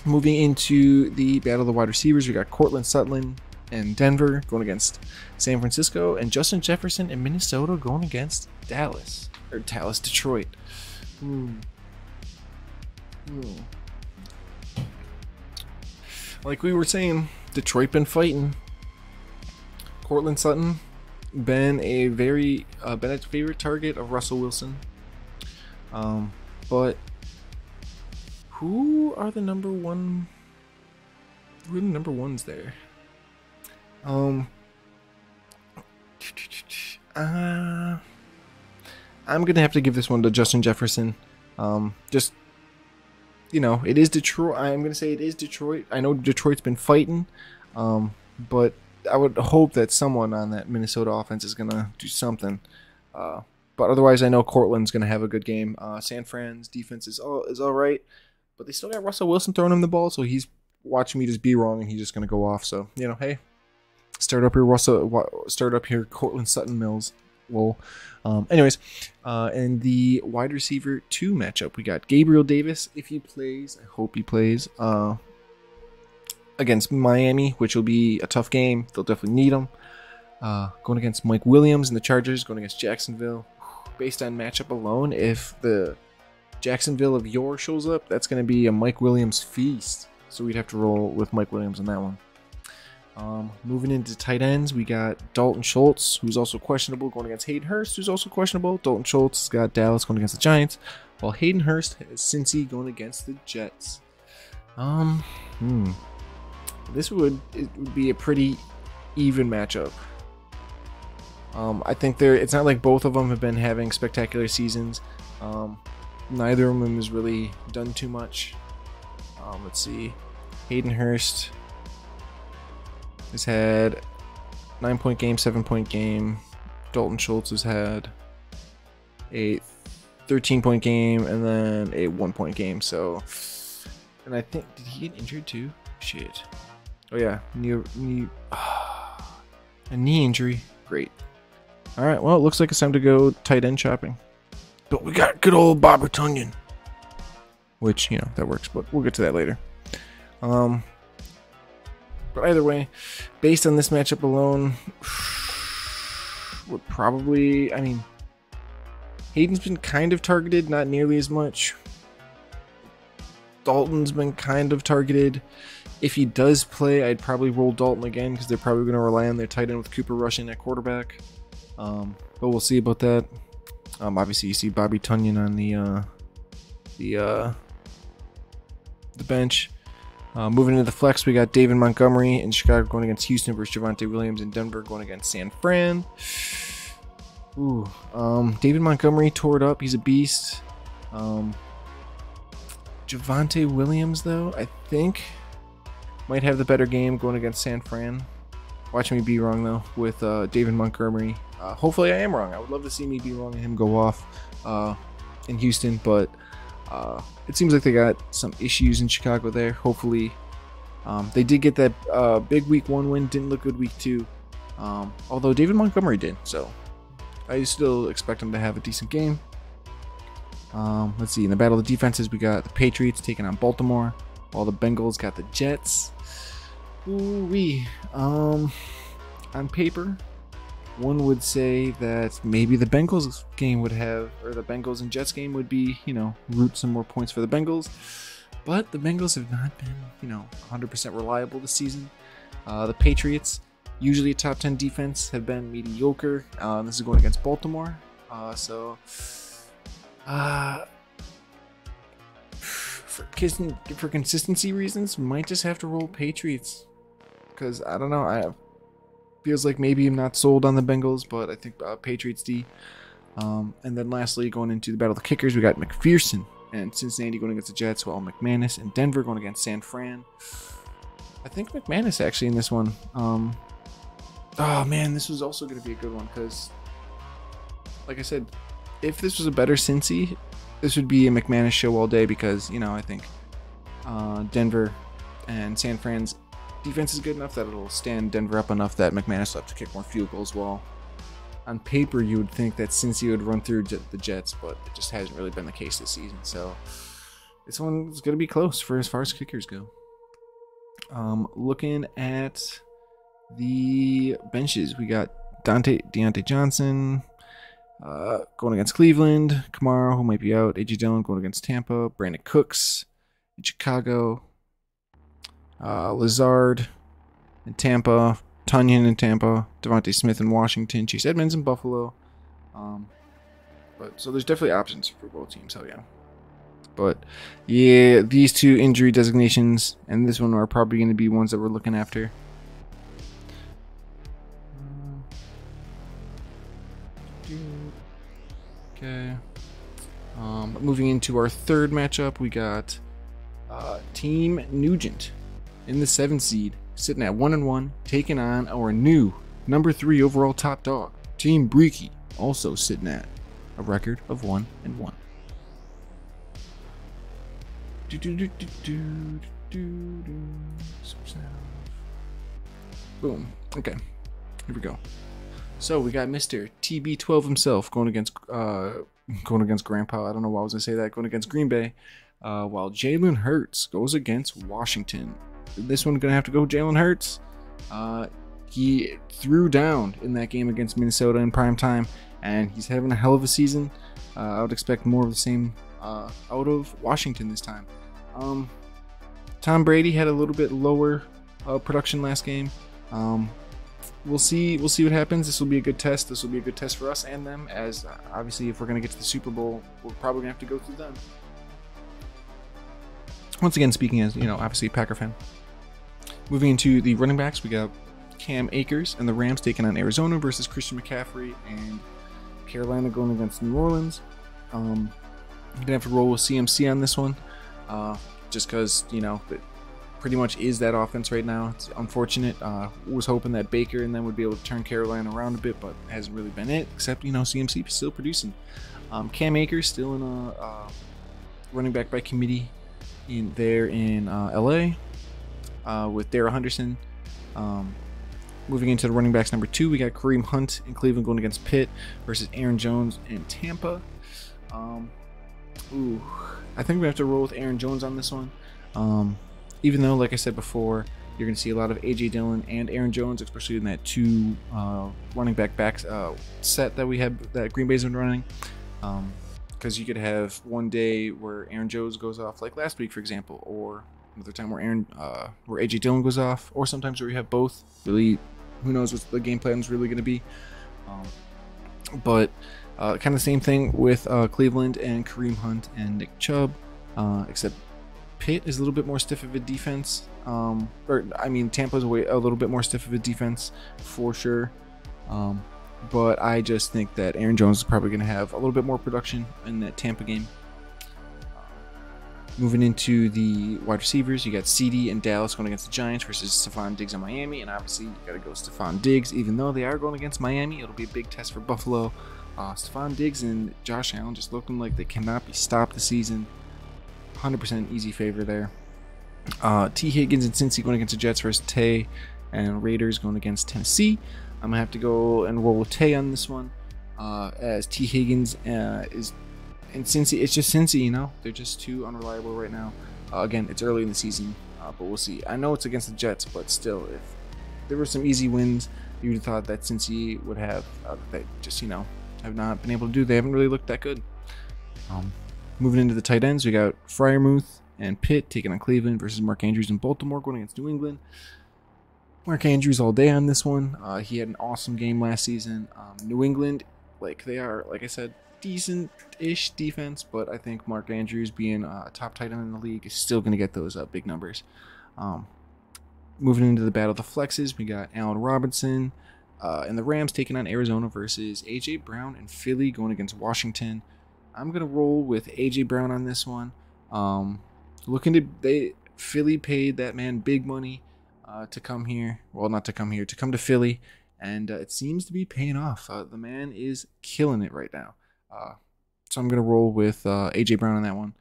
Moving into the battle of the wide receivers, we got Cortland Sutton and Denver going against San Francisco, and Justin Jefferson and Minnesota going against Detroit. Like we were saying, Detroit been fighting. Cortland Sutton been a favorite target of Russell Wilson. But who are the number ones there? I'm gonna have to give this one to Justin Jefferson. Just, you know, it is Detroit. I'm gonna say it is Detroit. I know Detroit's been fighting, but I would hope that someone on that Minnesota offense is gonna do something. But otherwise, I know Cortland's gonna have a good game. San Fran's defense is all right, but they still got Russell Wilson throwing him the ball, so he's watching me just be wrong, and he's just gonna go off. So, you know, hey, start up here, Cortland Sutton Mills. Lol. Anyways, in the wide receiver 2 matchup, we got Gabriel Davis. If he plays, I hope he plays, against Miami, which will be a tough game. They'll definitely need him. Going against Mike Williams and the Chargers, going against Jacksonville. Based on matchup alone, if the Jacksonville of yore shows up, that's going to be a Mike Williams feast. So we'd have to roll with Mike Williams on that one. Moving into tight ends, we got Dalton Schultz, who's also questionable, going against Hayden Hurst, who's also questionable. Dalton Schultz has got Dallas going against the Giants, while Hayden Hurst has Cincy going against the Jets. This would be a pretty even matchup. I think it's not like both of them have been having spectacular seasons. Neither of them has really done too much. Let's see. Hayden Hurst has had 9-point game, 7-point game. Dalton Schultz has had a 13-point game and then a 1-point game. So, and I think, did he get injured too? Shit. Oh yeah, a knee injury. Great. All right. Well, it looks like it's time to go tight end shopping. But we got good old Bobber Tunyon, which, you know, that works. But we'll get to that later. But either way, based on this matchup alone, would probably, I mean, Hayden's been kind of targeted, not nearly as much. Dalton's been kind of targeted. If he does play, I'd probably roll Dalton again because they're probably going to rely on their tight end with Cooper Rush in at quarterback. But we'll see about that. Obviously, you see Bobby Tunyon on the bench. Moving into the flex, we got David Montgomery in Chicago going against Houston versus Javonte Williams in Denver going against San Fran. David Montgomery tore it up. He's a beast. Javonte Williams, though, I think might have the better game going against San Fran. Watch me be wrong, though, with David Montgomery. Hopefully I am wrong. I would love to see me be wrong and him go off in Houston, but it seems like they got some issues in Chicago there. Hopefully, they did get that big week 1 win. Didn't look good week 2, although David Montgomery did. So I still expect him to have a decent game. Let's see. In the battle of the defenses, we got the Patriots taking on Baltimore, while the Bengals got the Jets. Ooh-wee. On paper, one would say that maybe the Bengals game would have, or the Bengals and Jets game would be, you know, root some more points for the Bengals. But the Bengals have not been, you know, 100% reliable this season. The Patriots, usually a top 10 defense, have been mediocre. This is going against Baltimore. For consistency reasons, might just have to roll Patriots. Because, I don't know, feels like maybe I'm not sold on the Bengals, but I think Patriots D. And then lastly, going into the battle of the kickers, we got McPherson and Cincinnati going against the Jets, while McManus and Denver going against San Fran. I think McManus actually in this one. Oh man, this was also going to be a good one because, like I said, if this was a better Cincy, this would be a McManus show all day because, I think Denver and San Fran's defense is good enough that it'll stand Denver up enough that McManus will have to kick more field goals. Well, on paper, you would think that Cincy would run through the Jets, but it just hasn't really been the case this season. So this one's going to be close for as far as kickers go. Looking at the benches, we got Deontay Johnson going against Cleveland, Kamara, who might be out, A.J. Dillon going against Tampa, Brandon Cooks in Chicago, Lazard in Tampa, Tunyon in Tampa, Devontae Smith in Washington, Chase Edmonds in Buffalo. But so there's definitely options for both teams. Hell yeah. But yeah, these two injury designations and this one are probably going to be ones that we're looking after. Okay. Moving into our third matchup, we got Team Nugent in the 7th seed, sitting at 1-1, taking on our new number 3 overall top dog, Team Breaky, also sitting at a record of 1-1. Boom. Okay, here we go. So we got Mr. TB12 himself going against Grandpa. I don't know why I was gonna say that. Going against Green Bay, while Jalen Hurts goes against Washington. This one gonna have to go Jalen Hurts. He threw down in that game against Minnesota in prime time, and he's having a hell of a season. I would expect more of the same out of Washington this time. Tom Brady had a little bit lower production last game. We'll see what happens. This will be a good test. This will be a good test for us and them, as obviously if we're going to get to the Super Bowl, we're probably going to have to go through them. Once again, speaking as, obviously a Packer fan. Moving into the running backs, we got Cam Akers and the Rams taking on Arizona versus Christian McCaffrey and Carolina going against New Orleans. I'm going to have to roll with CMC on this one, just because, that pretty much is that offense right now. It's unfortunate. Was hoping that Baker and them would be able to turn Carolina around a bit, but it hasn't really been it, except, CMC is still producing. Cam Akers still in a running back by committee in LA with Darrell Henderson. Moving into the running backs number 2, we got Kareem Hunt in Cleveland going against Pitt versus Aaron Jones in Tampa. I think we have to roll with Aaron Jones on this one. Even though, like I said before, you're going to see a lot of A.J. Dillon and Aaron Jones, especially in that 2 running backs set that we have, that Green Bay's been running. Because you could have one day where Aaron Jones goes off, like last week, for example, or another time where A.J. Dillon goes off, or sometimes where you have both. Really, who knows what the game plan is really going to be. But kind of the same thing with Cleveland and Kareem Hunt and Nick Chubb, except Pitt is a little bit more stiff of a defense. Tampa's a little bit more stiff of a defense for sure. But I just think that Aaron Jones is probably going to have a little bit more production in that Tampa game. Moving into the wide receivers, you got CD and Dallas going against the Giants versus Stephon Diggs in Miami. And obviously, you got to go Stephon Diggs. Even though they are going against Miami, it'll be a big test for Buffalo. Stephon Diggs and Josh Allen just looking like they cannot be stopped this season. 100% easy favor there. T. Higgins and Cincy going against the Jets versus Tay and Raiders going against Tennessee. I'm going to have to go and roll with Tay on this one, as T. Higgins is, and Cincy, it's just Cincy, they're just too unreliable right now. Again, it's early in the season, but we'll see. I know it's against the Jets, but still, if there were some easy wins, you would have thought that Cincy would have, they just, have not been able to do. They haven't really looked that good. Moving into the tight ends, we got Freiermuth and Pitt taking on Cleveland versus Mark Andrews and Baltimore going against New England. Mark Andrews all day on this one. He had an awesome game last season. New England, they are, like I said, decent-ish defense, but I think Mark Andrews being a top tight end in the league is still going to get those big numbers. Moving into the battle of the flexes, we got Allen Robinson and the Rams taking on Arizona versus A.J. Brown and Philly going against Washington. I'm going to roll with A.J. Brown on this one. Philly paid that man big money to come here. Well, not to come here, to come to Philly. And it seems to be paying off. The man is killing it right now. So I'm going to roll with A.J. Brown on that one.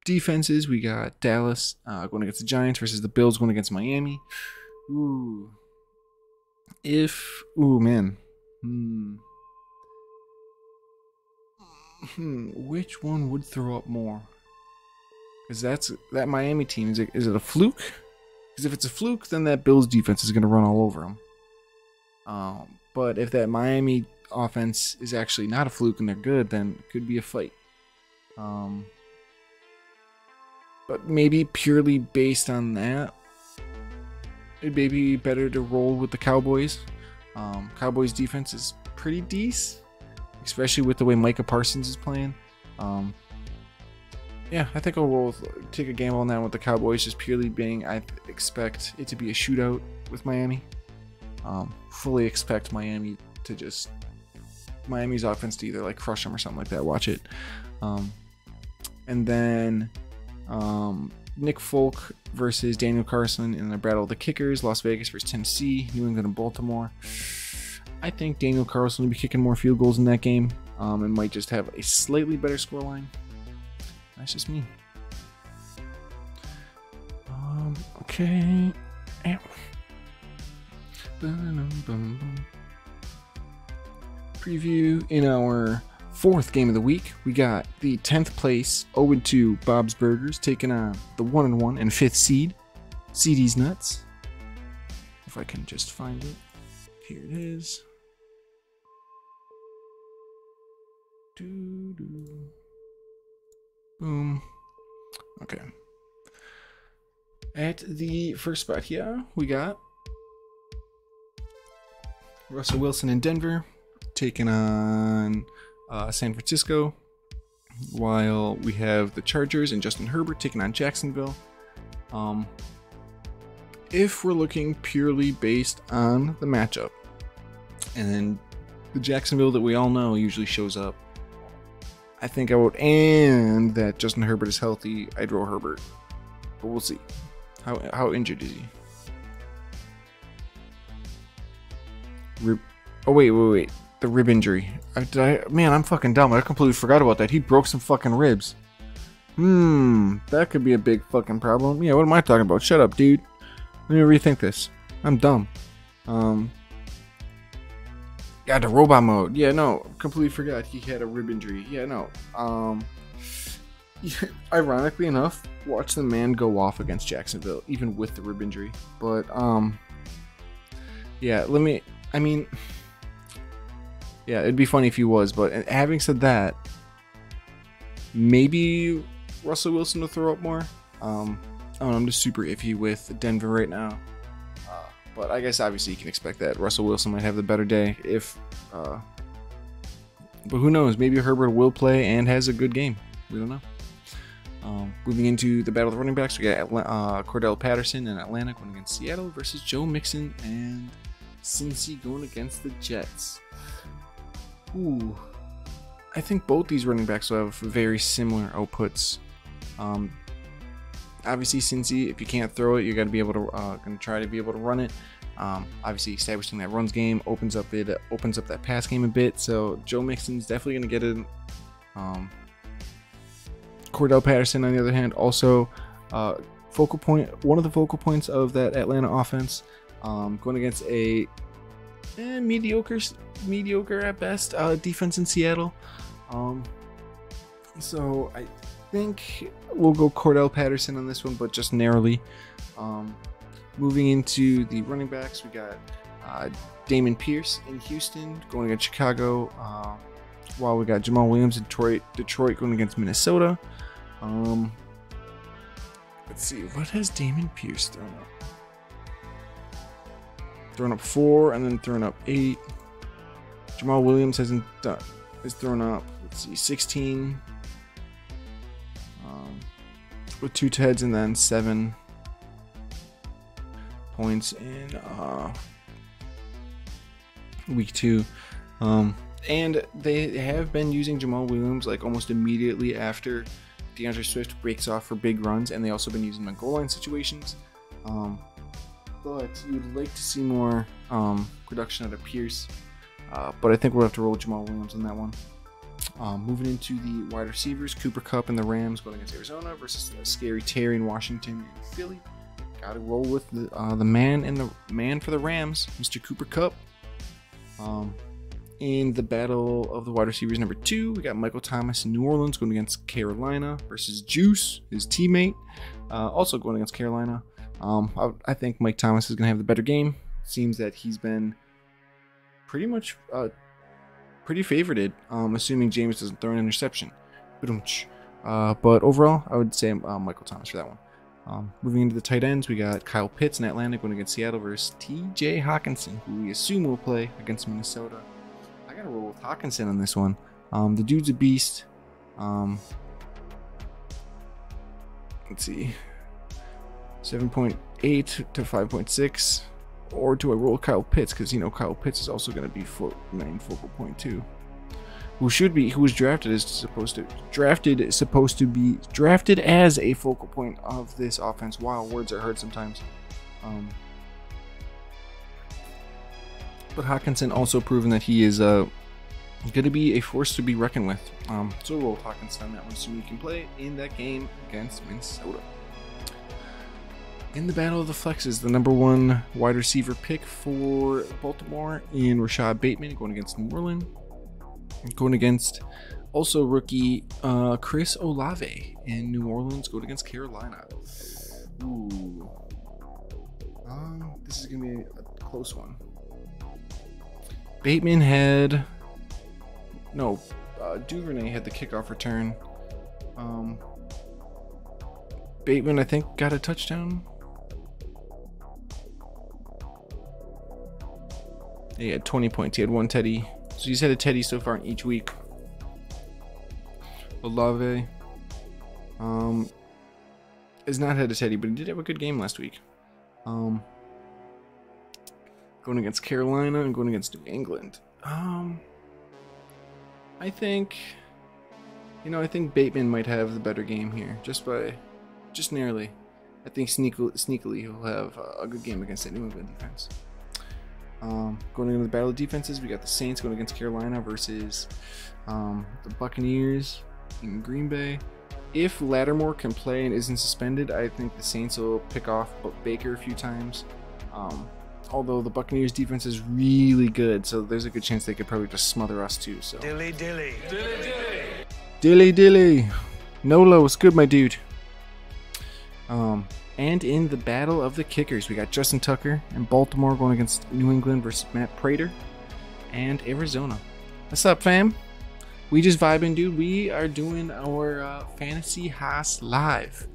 Defenses, we got Dallas going against the Giants versus the Bills going against Miami. Ooh. Ooh, man. Which one would throw up more? Because that Miami team, is it a fluke? Because if it's a fluke, then that Bills defense is going to run all over them. But if that Miami offense is actually not a fluke and they're good, then it could be a fight. But maybe purely based on that, it may be better to roll with the Cowboys. Cowboys defense is pretty decent, especially with the way Micah Parsons is playing. Yeah, I think I'll take a gamble on that with the Cowboys, just purely being I expect it to be a shootout with Miami. Fully expect Miami's offense to either like crush them or something like that. Watch it. And then Nick Folk versus Daniel Carlson in the battle of the kickers. Las Vegas versus Tennessee. New England and Baltimore. I think Daniel Carlson will be kicking more field goals in that game and might just have a slightly better scoreline. That's just me. Okay. Preview in our fourth game of the week. We got the 10th place 0-2 Bob's Burgers taking on the 1-1 and 5th seed CD's Nuts. If I can just find it. Here it is. Boom. Okay. At the first spot here, we got Russell Wilson in Denver taking on San Francisco, while we have the Chargers and Justin Herbert taking on Jacksonville. If we're looking purely based on the matchup, and then the Jacksonville that we all know usually shows up, I think I would, and that Justin Herbert is healthy, I'd roll Herbert. But we'll see. How injured is he? Oh, wait. The rib injury. Man, I'm fucking dumb. I completely forgot about that. He broke some fucking ribs. That could be a big fucking problem. Yeah, what am I talking about? Shut up, dude. Let me rethink this. I'm dumb. Yeah, the robot mode. Yeah, no, completely forgot he had a rib injury. Yeah, no. Ironically enough, watch the man go off against Jacksonville, even with the rib injury. But, yeah, yeah, it'd be funny if he was, but having said that, maybe Russell Wilson will throw up more. I don't know, I'm just super iffy with Denver right now. But I guess obviously you can expect that Russell Wilson might have the better day but who knows? Maybe Herbert will play and has a good game. We don't know. Moving into the battle of the running backs, we got Cordell Patterson in Atlanta going against Seattle versus Joe Mixon and Cincy going against the Jets. Ooh, I think both these running backs will have very similar outputs. Obviously, Cincy, if you can't throw it, you got to be able to gonna try to be able to run it. Obviously, establishing that runs game opens up that pass game a bit. So Joe Mixon's definitely gonna get it. Cordell Patterson, on the other hand, also one of the focal points of that Atlanta offense, going against a mediocre at best defense in Seattle. So I think we'll go Cordell Patterson on this one, but just narrowly. Moving into the running backs, we got Damon Pierce in Houston going against Chicago, while we got Jamal Williams in Detroit going against Minnesota. Let's see, what has Damon Pierce thrown up? Thrown up 4 and then thrown up 8. Jamal Williams has thrown up, let's see, 16 with 2 TEDs and then 7 points in week 2. And they have been using Jamal Williams like almost immediately after DeAndre Swift breaks off for big runs, and they also been using him in goal line situations. But you'd like to see more production out of Pierce. But I think we'll have to roll Jamal Williams on that one. Moving into the wide receivers, Cooper Kupp and the Rams going against Arizona versus the scary Terry in Washington and Philly. Got to roll with the man for the Rams, Mr. Cooper Kupp. In the battle of the wide receivers, number 2, we got Michael Thomas in New Orleans going against Carolina versus Juice, his teammate, also going against Carolina. I think Mike Thomas is going to have the better game. Seems that he's been pretty much pretty favorited, assuming James doesn't throw an interception. But overall, I would say Michael Thomas for that one. Moving into the tight ends, we got Kyle Pitts in Atlanta going against Seattle versus TJ Hawkinson, who we assume will play against Minnesota. I gotta roll with Hawkinson on this one. The dude's a beast. Let's see, 7.8 to 5.6. Or do I roll Kyle Pitts? Because Kyle Pitts is also going to be main focal point too. Who was drafted as supposed to be drafted as a focal point of this offense. Wow, words are hard sometimes. But Hawkinson also proven that he is going to be a force to be reckoned with. So we'll roll Hawkinson on that one so we can play in that game against Minnesota. In the battle of the flexes, the number 1 wide receiver pick for Baltimore in Rashad Bateman going against New Orleans. Going against also rookie Chris Olave in New Orleans going against Carolina. Ooh. This is going to be a close one. Bateman had... No, Duvernay had the kickoff return. Bateman, I think, got a touchdown. He had 20 points. He had 1 teddy. So he's had a teddy so far in each week. Olave has not had a teddy, but he did have a good game last week. Going against Carolina and going against New England. I think Bateman might have the better game here, just narrowly. I think sneakily he'll have a good game against that New England defense. Going into the battle of defenses, we got the Saints going against Carolina versus the Buccaneers in Green Bay. If Lattimore can play and isn't suspended, I think the Saints will pick off Baker a few times. Although the Buccaneers defense is really good, so there's a good chance they could probably just smother us too. So dilly. Nolo, what's good, my dude? And in the battle of the kickers, we got Justin Tucker and Baltimore going against New England versus Matt Prater and Arizona. What's up, fam? We just vibing, dude. We are doing our Fantasy Haus live.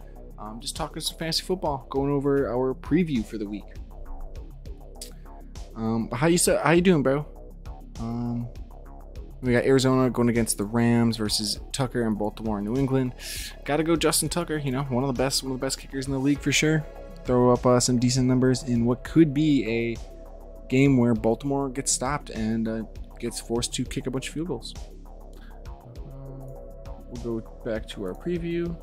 Just talking some fantasy football, going over our preview for the week. How you doing, bro? We got Arizona going against the Rams versus Tucker and Baltimore and New England. Gotta go Justin Tucker, one of the best kickers in the league for sure. Throw up some decent numbers in what could be a game where Baltimore gets stopped and gets forced to kick a bunch of field goals. We'll go back to our preview.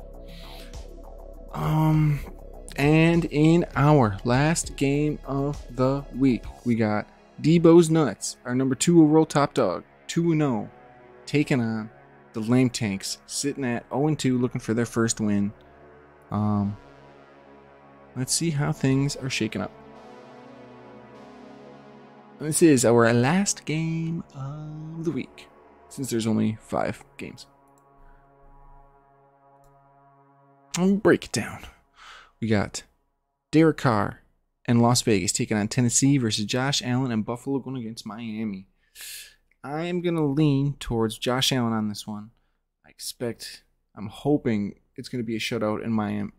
And in our last game of the week, we got Debo's Nuts, our number 2 overall top dog. 2-0, taking on the Lame Tanks, sitting at 0-2, looking for their first win. Let's see how things are shaking up. This is our last game of the week, since there's only 5 games. I'll break it down. We got Derek Carr and Las Vegas taking on Tennessee versus Josh Allen and Buffalo going against Miami. I am going to lean towards Josh Allen on this one. I'm hoping it's going to be a shootout in Miami,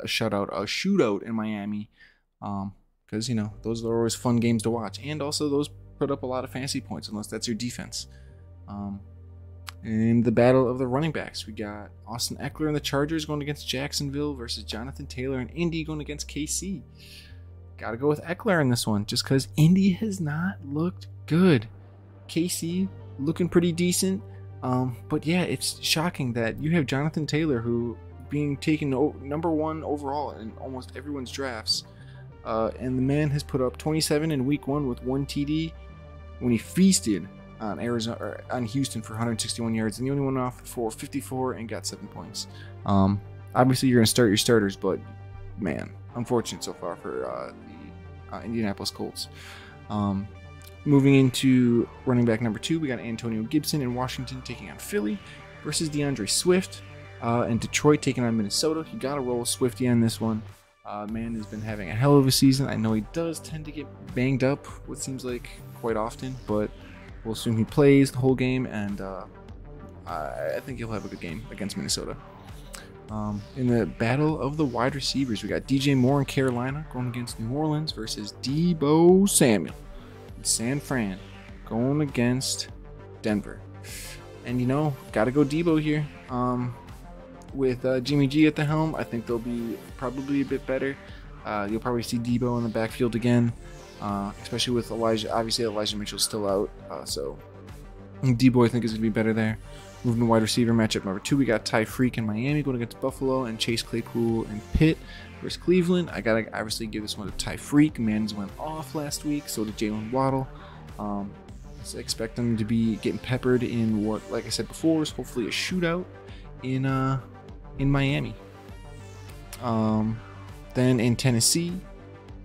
because those are always fun games to watch, and also those put up a lot of fantasy points unless that's your defense. In the battle of the running backs, we got Austin Eckler and the Chargers going against Jacksonville versus Jonathan Taylor and Indy going against KC. Gotta go with Eckler in this one, just because Indy has not looked good. KC looking pretty decent, but yeah, it's shocking that you have Jonathan Taylor, who being taken number 1 overall in almost everyone's drafts, and the man has put up 27 in week 1 with 1 TD when he feasted on Arizona or on Houston for 161 yards, and the only one off for 54 and got 7 points. Obviously, you're going to start your starters, but man, unfortunate so far for the Indianapolis Colts. Moving into running back number 2, we got Antonio Gibson in Washington taking on Philly versus DeAndre Swift, and Detroit taking on Minnesota. You got to roll Swifty on this one. Man has been having a hell of a season. I know he does tend to get banged up, what seems like quite often, but we'll assume he plays the whole game, and I think he'll have a good game against Minnesota. In the battle of the wide receivers, we got DJ Moore in Carolina going against New Orleans versus Deebo Samuel in San Fran going against Denver. And you know, gotta go Deebo here. With Jimmy G at the helm, I think they'll be probably a bit better. You'll probably see Deebo in the backfield again, especially with Elijah. Obviously, Elijah Mitchell's still out, so Deebo I think is going to be better there. Moving to wide receiver matchup number 2, we got Ty Freak in Miami going against Buffalo, and Chase Claypool and Pitt versus Cleveland. I gotta obviously give this one to Ty Freak. Mans went off last week, so did Jalen Waddle. So expect them to be getting peppered in what, like I said before, is hopefully a shootout in Miami. Then in Tennessee,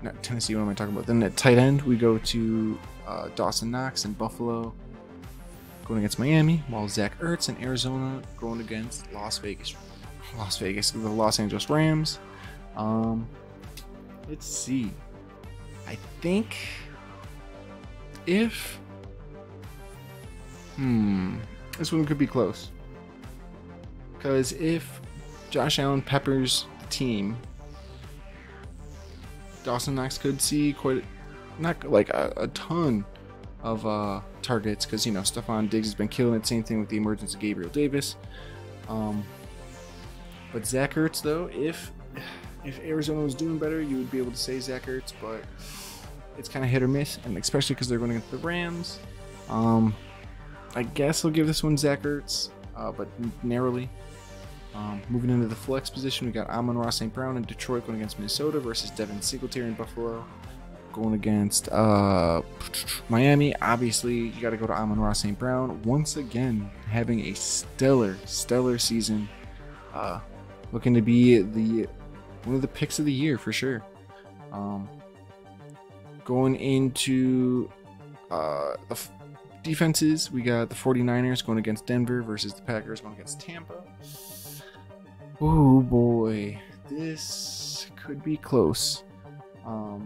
not Tennessee, what am I talking about? Then at tight end, we go to Dawson Knox in Buffalo going against Miami, while Zach Ertz in Arizona going against the Los Angeles Rams. Let's see. I think if this one could be close, because if Josh Allen peppers the team, Dawson Knox could see not like a ton of targets, because you know Stephon Diggs has been killing it. Same thing with the emergence of Gabriel Davis. But Zach Ertz, though, if Arizona was doing better, you would be able to say Zach Ertz, but it's kind of hit or miss, and especially because they're going against the Rams. I guess I'll give this one Zach Ertz, but narrowly. Moving into the flex position, we got Amon-Ra St. Brown in Detroit going against Minnesota versus Devin Singletary in Buffalo going against Miami. Obviously, you got to go to Amon-Ra St. Brown once again, having a stellar season. Looking to be one of the picks of the year for sure. Going into the defenses, we got the 49ers going against Denver versus the Packers going against Tampa. Oh boy, this could be close. I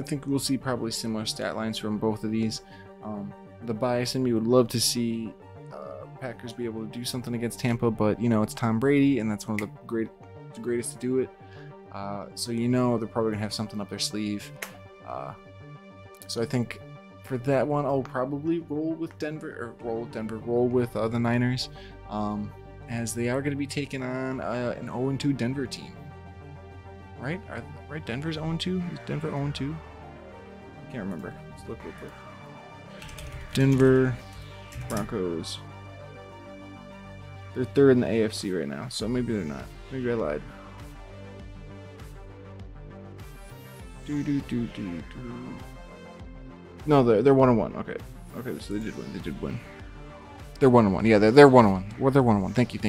think we'll see probably similar stat lines from both of these. The bias in me would love to see Packers be able to do something against Tampa, but you know it's Tom Brady, and that's one of the greatest to do it. So you know they're probably gonna have something up their sleeve. So I think for that one, I'll probably roll with the Niners, as they are going to be taking on an 0-2 Denver team. Right? Right? Denver's 0-2? Is Denver 0-2? I can't remember. Let's look real quick. Denver Broncos. They're third in the AFC right now, so maybe they're not. Maybe I lied. No, they're 1-1. Okay, so they did win. They're 1-1. Yeah, they're 1-1. Well, they're 1-1. Thank you.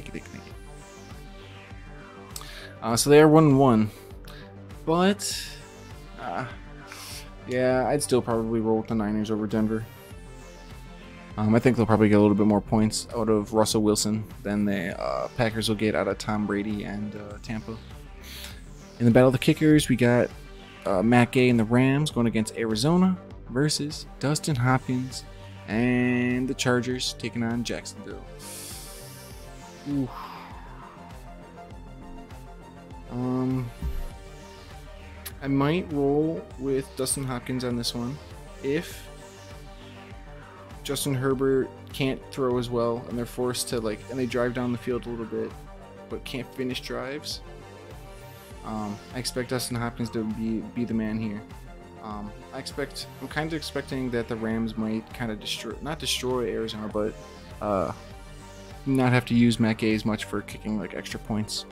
So they are 1-1, but yeah, I'd still probably roll with the Niners over Denver. I think they'll probably get a little bit more points out of Russell Wilson than the Packers will get out of Tom Brady and Tampa. In the battle of the kickers, we got Matt Gay and the Rams going against Arizona versus Dustin Hopkins and the Chargers taking on Jacksonville. Oof. I might roll with Dustin Hopkins on this one if Justin Herbert can't throw as well, and they're forced to and they drive down the field a little bit, but can't finish drives. I expect Dustin Hopkins to be the man here. I'm kind of expecting that the Rams might kind of not destroy Arizona, but not have to use Matt Gay as much for kicking extra points.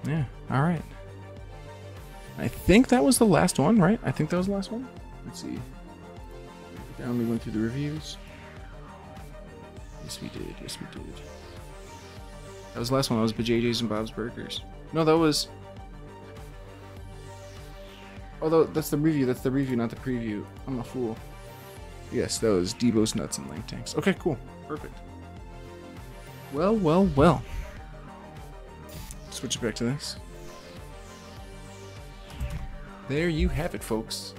Yeah, all right. I think that was the last one, right? I think that was the last one. Let's see. I only went through the reviews. Yes, we did. Yes, we did. That was the last one. That was BJ's and Bob's Burgers. No, that was... Although, that's the review. That's the review, not the preview. I'm a fool. Yes, that was Debo's Nuts and Lang Tanks. Okay, cool. Perfect. Well, well, well. Switch it back to this. There you have it, folks.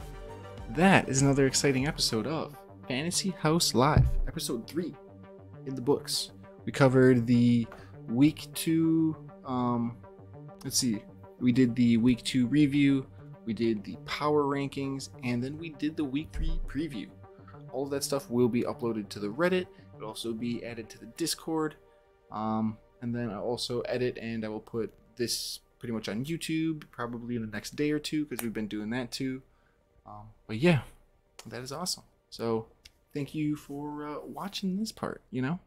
That is another exciting episode of Fantasy Haus Live, episode 3 in the books. We covered the week 2, let's see, we did the week 2 review, we did the power rankings, and then we did the week 3 preview. All of that stuff will be uploaded to the Reddit. It'll also be added to the Discord, and then I'll also edit, and I will put this pretty much on YouTube, probably in the next day or two, because we've been doing that too. But yeah, that is awesome. So thank you for watching this part, you know?